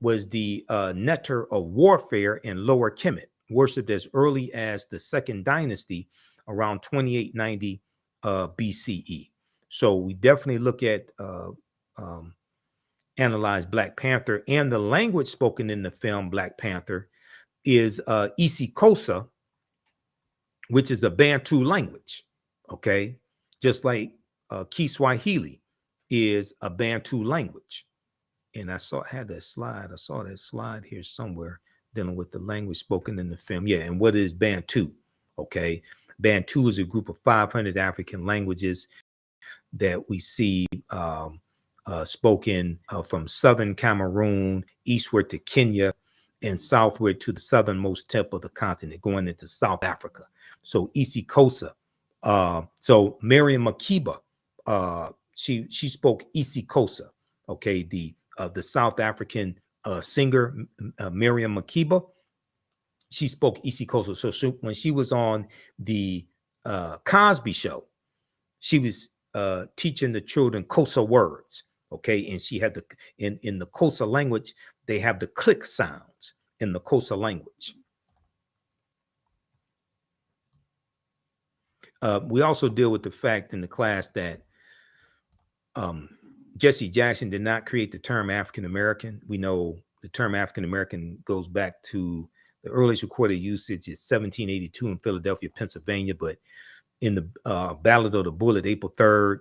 was the Neter of warfare in Lower Kemet, worshipped as early as the Second Dynasty around 2890 BCE. So we definitely look at analyze Black Panther, and the language spoken in the film Black Panther is isiXhosa, which is a Bantu language. Okay, just like Kiswahili is a Bantu language. And I had that slide. I saw that slide here somewhere dealing with the language spoken in the film. Yeah, and what is Bantu? Okay, Bantu is a group of 500 African languages that we see spoken from southern Cameroon eastward to Kenya and southward to the southernmost tip of the continent, going into South Africa. So isiXhosa. So Miriam Makeba, she spoke isiXhosa. Okay, the South African singer Miriam Makeba, she spoke isiXhosa. So when she was on the Cosby Show, she was teaching the children Xhosa words. Okay, and she had in the Xhosa language, they have the click sounds in the Xhosa language. We also deal with the fact in the class that Jesse Jackson did not create the term African American. We know the term African American goes back to the earliest recorded usage is 1782 in Philadelphia, Pennsylvania. But in the Ballad of the Bullet, April 3rd,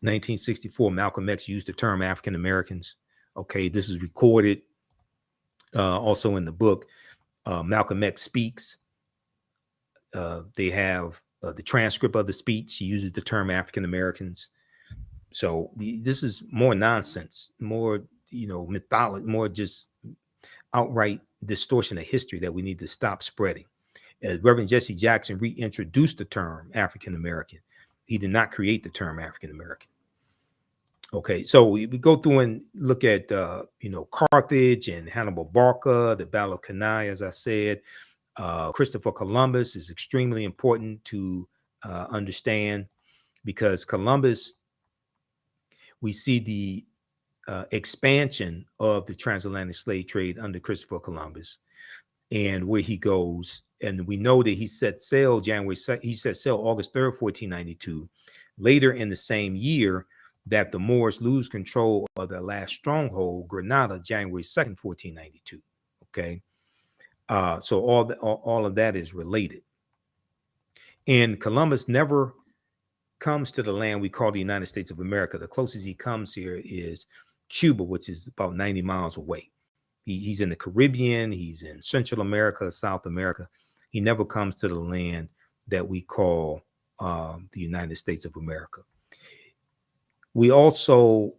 1964, Malcolm X used the term African Americans. Okay, this is recorded also in the book Malcolm X Speaks. They have the transcript of the speech. He uses the term African Americans. So this is more nonsense, more mythology, more just outright distortion of history that we need to stop spreading. Reverend Jesse Jackson reintroduced the term African American. He did not create the term African American. Okay, so we go through and look at Carthage and Hannibal Barca, the Battle of Cannae, as I said. Christopher Columbus is extremely important to understand, because Columbus, we see the expansion of the transatlantic slave trade under Christopher Columbus and where he goes. And we know that he set sail August 3rd, 1492. Later in the same year, that the Moors lose control of their last stronghold, Granada, January 2nd, 1492. Okay. So all of that is related. And Columbus never comes to the land we call the United States of America. The closest he comes here is Cuba, which is about 90 miles away. He's in the Caribbean. He's in Central America, South America. He never comes to the land that we call the United States of America. We also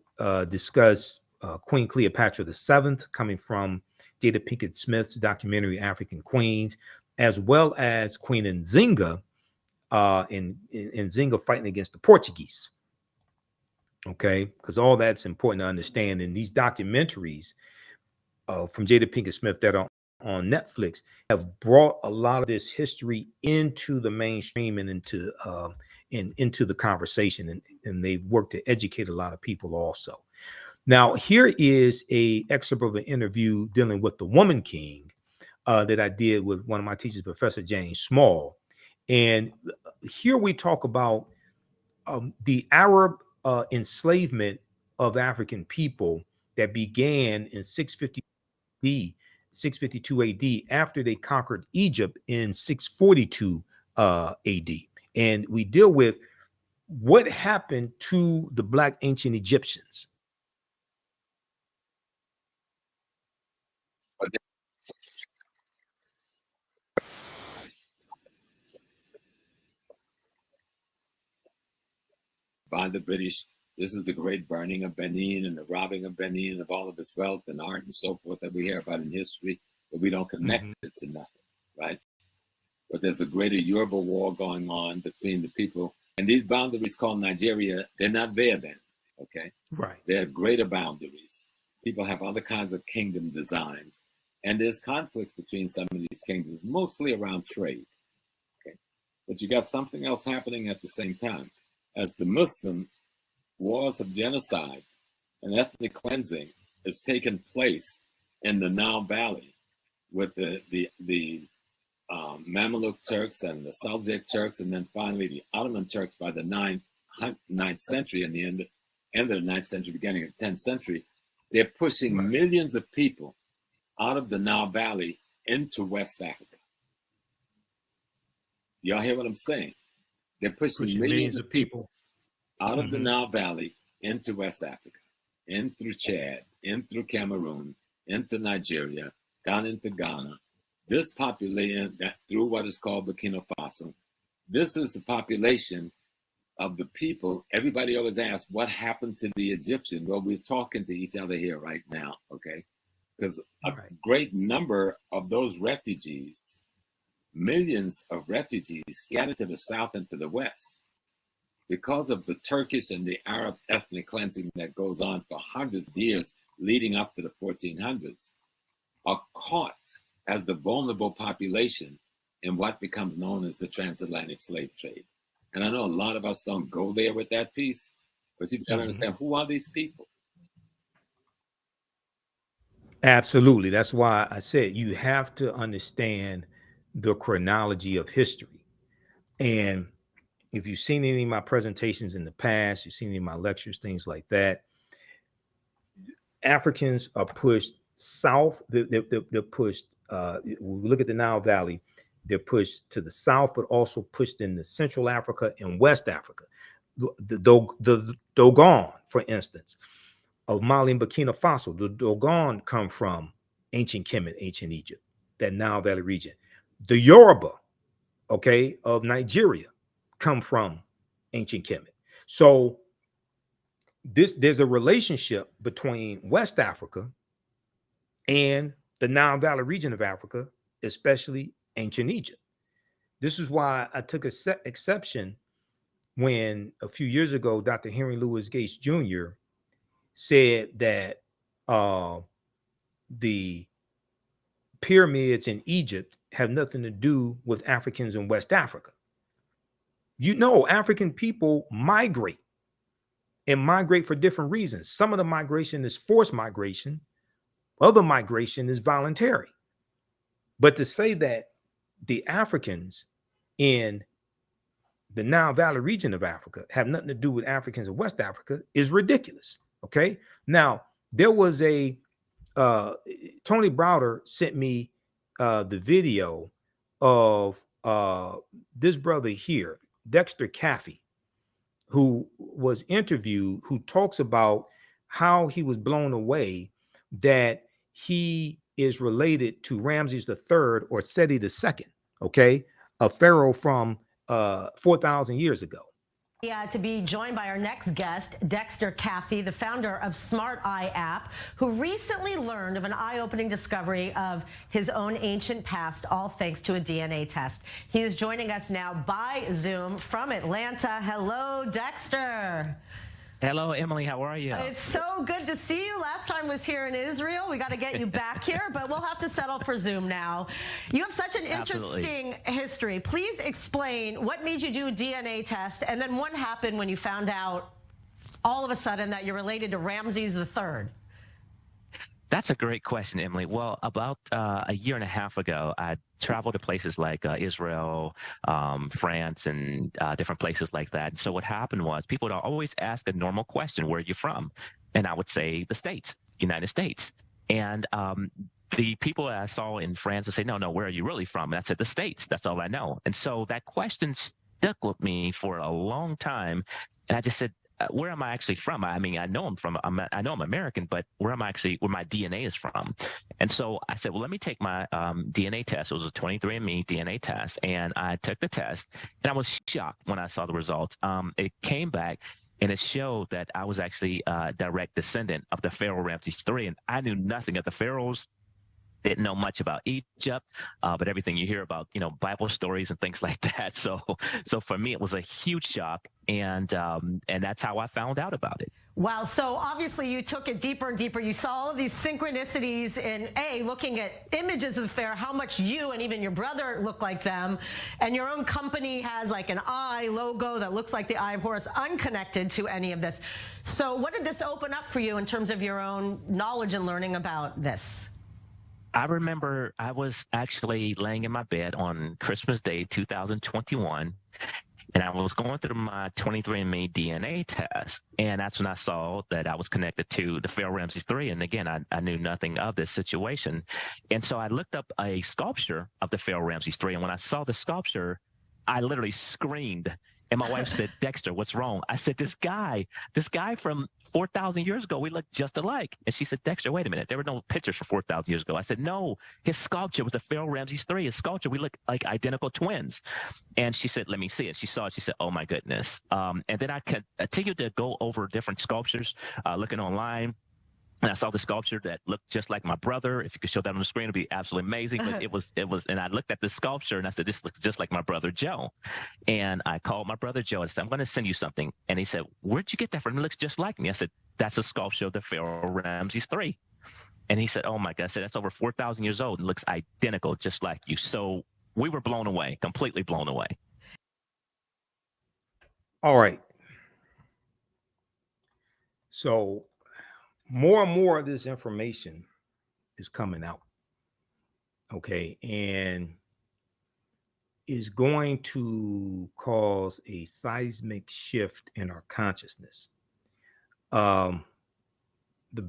discuss Queen Cleopatra VII, coming from Jada Pinkett Smith's documentary African Queens, as well as Queen Nzinga, in Nzinga fighting against the Portuguese. Okay, because all that's important to understand. In these documentaries from Jada Pinkett Smith that are on Netflix have brought a lot of this history into the mainstream and into the conversation, and they've worked to educate a lot of people also. Now, here is a excerpt of an interview dealing with the Woman King that I did with one of my teachers, Professor James Small. And here we talk about the Arab enslavement of African people that began in 652 AD after they conquered Egypt in 642 AD. And we deal with what happened to the Black ancient Egyptians. By the British, this is the great burning of Benin and the robbing of Benin of all of its wealth and art and so forth that we hear about in history, but we don't connect it to nothing, right? But there's a greater Yoruba war going on between the people, and these boundaries called Nigeria, they're not there then, okay? Right. They're greater boundaries. People have other kinds of kingdom designs, and there's conflicts between some of these kingdoms, mostly around trade, okay? But you got something else happening at the same time. As the Muslim wars of genocide and ethnic cleansing has taken place in the Nile Valley with the Mamluk Turks and the Seljuk Turks, and then finally the Ottoman Turks by the 9th century and the end of the 9th century, beginning of the 10th century, they're pushing millions of people out of the Nile Valley into West Africa. Y'all hear what I'm saying? They're pushing millions of people out of the Nile Valley into West Africa, in through Chad, in through Cameroon, into Nigeria, down into Ghana. This population, through what is called Burkina Faso, this is the population of the people. Everybody always asks, what happened to the Egyptians? Well, we're talking to each other here right now, okay? Because a great number of those refugees, millions of refugees scattered to the south and to the west because of the Turkish and the Arab ethnic cleansing that goes on for hundreds of years leading up to the 1400s, are caught as the vulnerable population in what becomes known as the transatlantic slave trade. And I know a lot of us don't go there with that piece, but you've got to understand, who are these people? Absolutely. That's why I said you have to understand the chronology of history. And if you've seen any of my presentations in the past, you've seen any of my lectures, things like that, Africans are pushed south. They're pushed, we look at the Nile Valley, they're pushed to the south, but also pushed into Central Africa and West Africa. The Dogon, for instance, of Mali and Burkina Faso, the Dogon come from ancient Kemet, ancient Egypt, that Nile Valley region. The Yoruba, okay, of Nigeria come from ancient Kemet. So there's a relationship between West Africa and the Nile Valley region of Africa, especially ancient Egypt. This is why I took exception when a few years ago, Dr. Henry Louis Gates Jr. said that the pyramids in Egypt have nothing to do with Africans in West Africa. You know, African people migrate and migrate for different reasons. Some of the migration is forced migration. Other migration is voluntary. But to say that the Africans in the Nile Valley region of Africa have nothing to do with Africans in West Africa is ridiculous. Okay. Now, there was a Tony Browder sent me the video of this brother here, Dexter Caffey, who was interviewed, who talks about how he was blown away that he is related to Ramses III or Seti II, okay, a pharaoh from 4,000 years ago. To be joined by our next guest, Dexter Caffey, the founder of Smart Eye app, who recently learned of an eye-opening discovery of his own ancient past, all thanks to a DNA test. He is joining us now by Zoom from Atlanta. Hello, Dexter. Hello, Emily. How are you? It's so good to see you. Last time was here in Israel. We got to get you back here, but we'll have to settle for Zoom now. You have such an interesting history. Please explain what made you do a DNA test, and then what happened when you found out all of a sudden that you're related to Ramses III. That's a great question, Emily. Well, about a year and a half ago, I traveled to places like Israel, France, and different places like that. And so what happened was people would always ask a normal question, where are you from? And I would say the States, United States. And the people I saw in France would say, no, where are you really from? And I said, the States. That's all I know. And so that question stuck with me for a long time. And I just said, where am I actually from? I mean, I know I'm American, but where my DNA is from? And so I said, well, let me take my DNA test. It was a 23andMe DNA test. And I took the test, and I was shocked when I saw the results. It came back, and it showed that I was actually a direct descendant of the Pharaoh Ramses III. And I knew nothing of the pharaohs. Didn't know much about Egypt, but everything you hear about, Bible stories and things like that. So for me, it was a huge shock, and that's how I found out about it. Wow. So obviously you took it deeper and deeper. You saw all of these synchronicities in looking at images of the pharaoh, how much you and even your brother look like them. And your own company has like an eye logo that looks like the Eye of Horus, unconnected to any of this. So what did this open up for you in terms of your own knowledge and learning about this? I remember I was actually laying in my bed on Christmas Day, 2021, and I was going through my 23andMe DNA test, and that's when I saw that I was connected to the Pharaoh Ramses III. And again, I knew nothing of this situation. And so I looked up a sculpture of the Pharaoh Ramses III, and when I saw the sculpture, I literally screamed. And my wife said, Dexter, what's wrong? I said, this guy from 4,000 years ago, we look just alike. And she said, Dexter, wait a minute. There were no pictures for 4,000 years ago. I said, no, his sculpture was the Pharaoh Ramses III. His sculpture, we look like identical twins. And she said, let me see it. She saw it. She said, oh, my goodness. And then I continued to go over different sculptures, looking online. And I saw the sculpture that looked just like my brother. If you could show that on the screen, it'd be absolutely amazing. But it was, and I looked at the sculpture and I said, this looks just like my brother Joe. And I called my brother Joe and I said, I'm going to send you something. And he said, where'd you get that from? It looks just like me. I said, that's a sculpture of the Pharaoh Ramses III. And he said, oh my God, I said, that's over 4,000 years old and looks identical, just like you. So we were blown away, completely blown away. All right. So more and more of this information is coming out. Okay. And is going to cause a seismic shift in our consciousness. The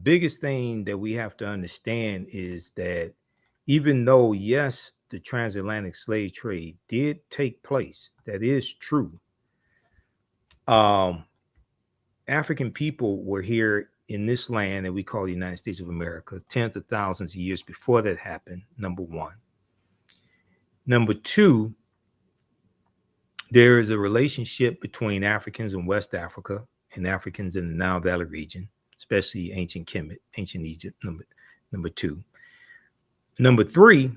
biggest thing that we have to understand is that even though, yes, the transatlantic slave trade did take place, that is true. African people were here in this land that we call the United States of America tens of thousands of years before that happened, number one. Number two, there is a relationship between Africans in West Africa and Africans in the Nile Valley region, especially ancient Kemet, ancient Egypt, number two. Number three,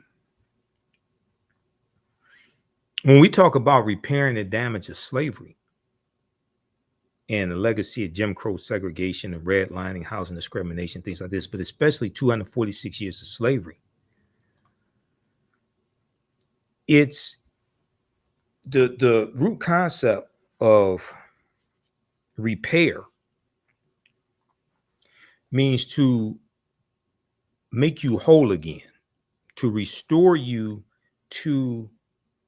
when we talk about repairing the damage of slavery and the legacy of Jim Crow segregation and redlining, housing discrimination, things like this, but especially 246 years of slavery, it's the root concept of repair means to make you whole again, to restore you to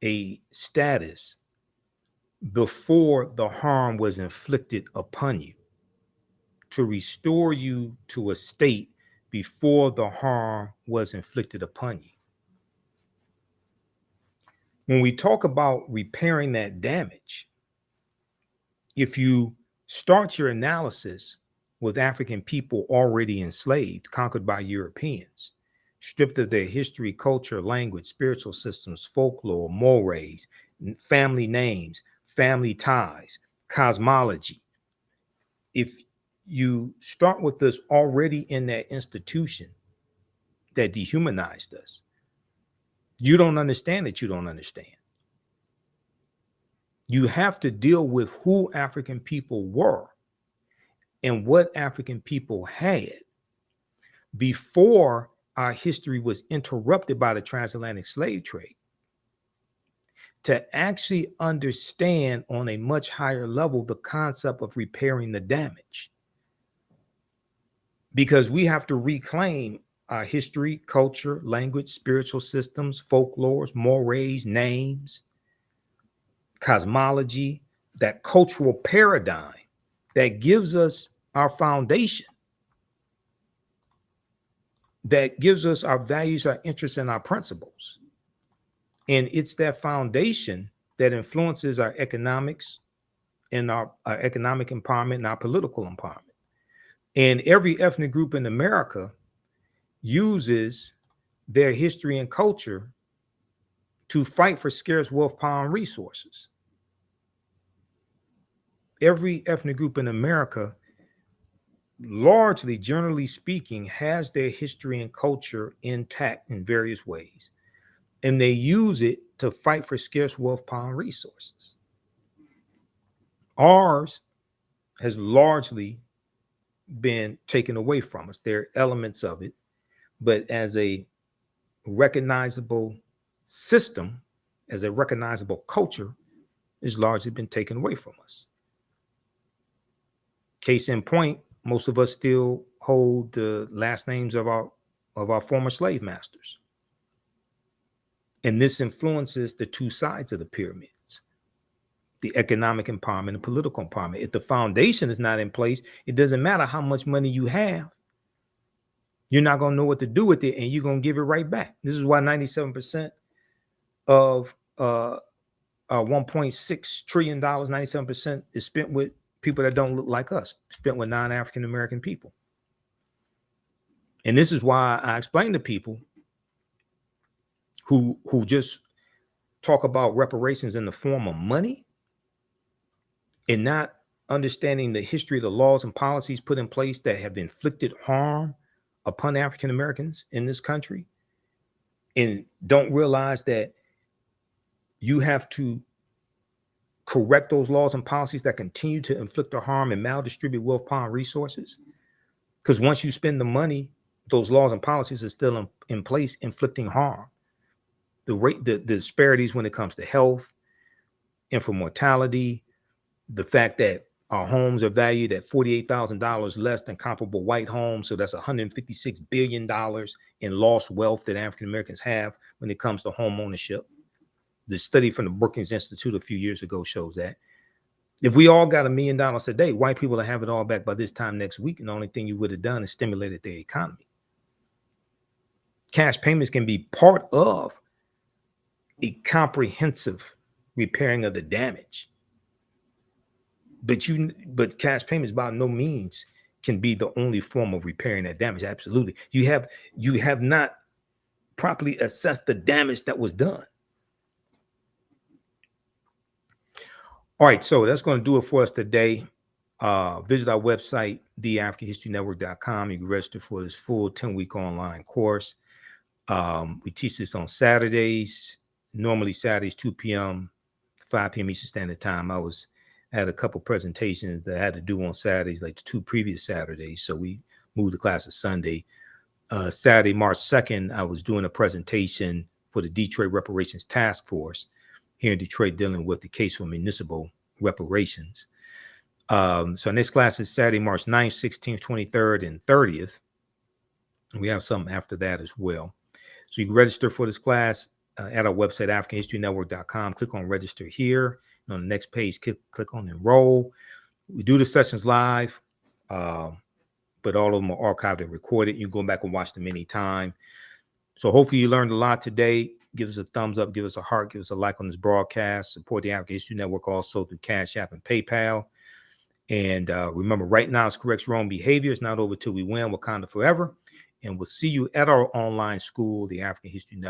a status before the harm was inflicted upon you, to restore you to a state before the harm was inflicted upon you. When we talk about repairing that damage, if you start your analysis with African people already enslaved, conquered by Europeans, stripped of their history, culture, language, spiritual systems, folklore, mores, family names, family ties, cosmology. If you start with this already in that institution that dehumanized us, you don't understand that you don't understand. You have to deal with who African people were and what African people had before our history was interrupted by the transatlantic slave trade, to actually understand on a much higher level the concept of repairing the damage. Because we have to reclaim our history, culture, language, spiritual systems, folklores, mores, names, cosmology, that cultural paradigm that gives us our foundation, that gives us our values, our interests, and our principles. And it's that foundation that influences our economics and our economic empowerment and our political empowerment. And every ethnic group in America uses their history and culture to fight for scarce wealth, power, and resources. Every ethnic group in America, largely, generally speaking, has their history and culture intact in various ways. And they use it to fight for scarce wealth, power, and resources. Ours has largely been taken away from us. There are elements of it, but as a recognizable system, as a recognizable culture, it's largely been taken away from us. Case in point, most of us still hold the last names of our former slave masters. And this influences the two sides of the pyramids, the economic empowerment and political empowerment. If the foundation is not in place, it doesn't matter how much money you have. You're not going to know what to do with it, and you're going to give it right back. This is why 97% of $1.6 trillion, 97% is spent with people that don't look like us, spent with non-African American people. And this is why I explain to people who just talk about reparations in the form of money and not understanding the history of the laws and policies put in place that have inflicted harm upon African Americans in this country, and don't realize that you have to correct those laws and policies that continue to inflict the harm and maldistribute wealth, power, and resources. Because once you spend the money, those laws and policies are still in place, inflicting harm. The disparities when it comes to health, infant mortality, the fact that our homes are valued at $48,000 less than comparable white homes. So that's $156 billion in lost wealth that African Americans have when it comes to home ownership. The study from the Brookings Institute a few years ago shows that. If we all got $1 million today, white people will have it all back by this time next week. And the only thing you would have done is stimulated their economy. Cash payments can be part of a comprehensive repairing of the damage. But cash payments by no means can be the only form of repairing that damage. Absolutely. You have not properly assessed the damage that was done. All right, so that's going to do it for us today. Visit our website, theafricanhistorynetwork.com. You can register for this full 10-week online course. We teach this on Saturdays, normally Saturdays, 2 p.m., 5 p.m. Eastern Standard Time. I had a couple presentations that I had to do on Saturdays, like the 2 previous Saturdays. So we moved the class to Sunday. Saturday, March 2nd, I was doing a presentation for the Detroit Reparations Task Force here in Detroit, dealing with the case for municipal reparations. So next class is Saturday, March 9th, 16th, 23rd, and 30th. We have something after that as well. So you can register for this class at our website, AfricanHistoryNetwork.com. Click on register here. And on the next page, click on enroll. We do the sessions live, but all of them are archived and recorded. You can go back and watch them anytime. So hopefully you learned a lot today. Give us a thumbs up, give us a heart, give us a like on this broadcast. Support the African History Network also through Cash App and PayPal. And remember, right now, it's correct wrong behavior. It's not over till we win. Wakanda forever. And we'll see you at our online school, the African History Network.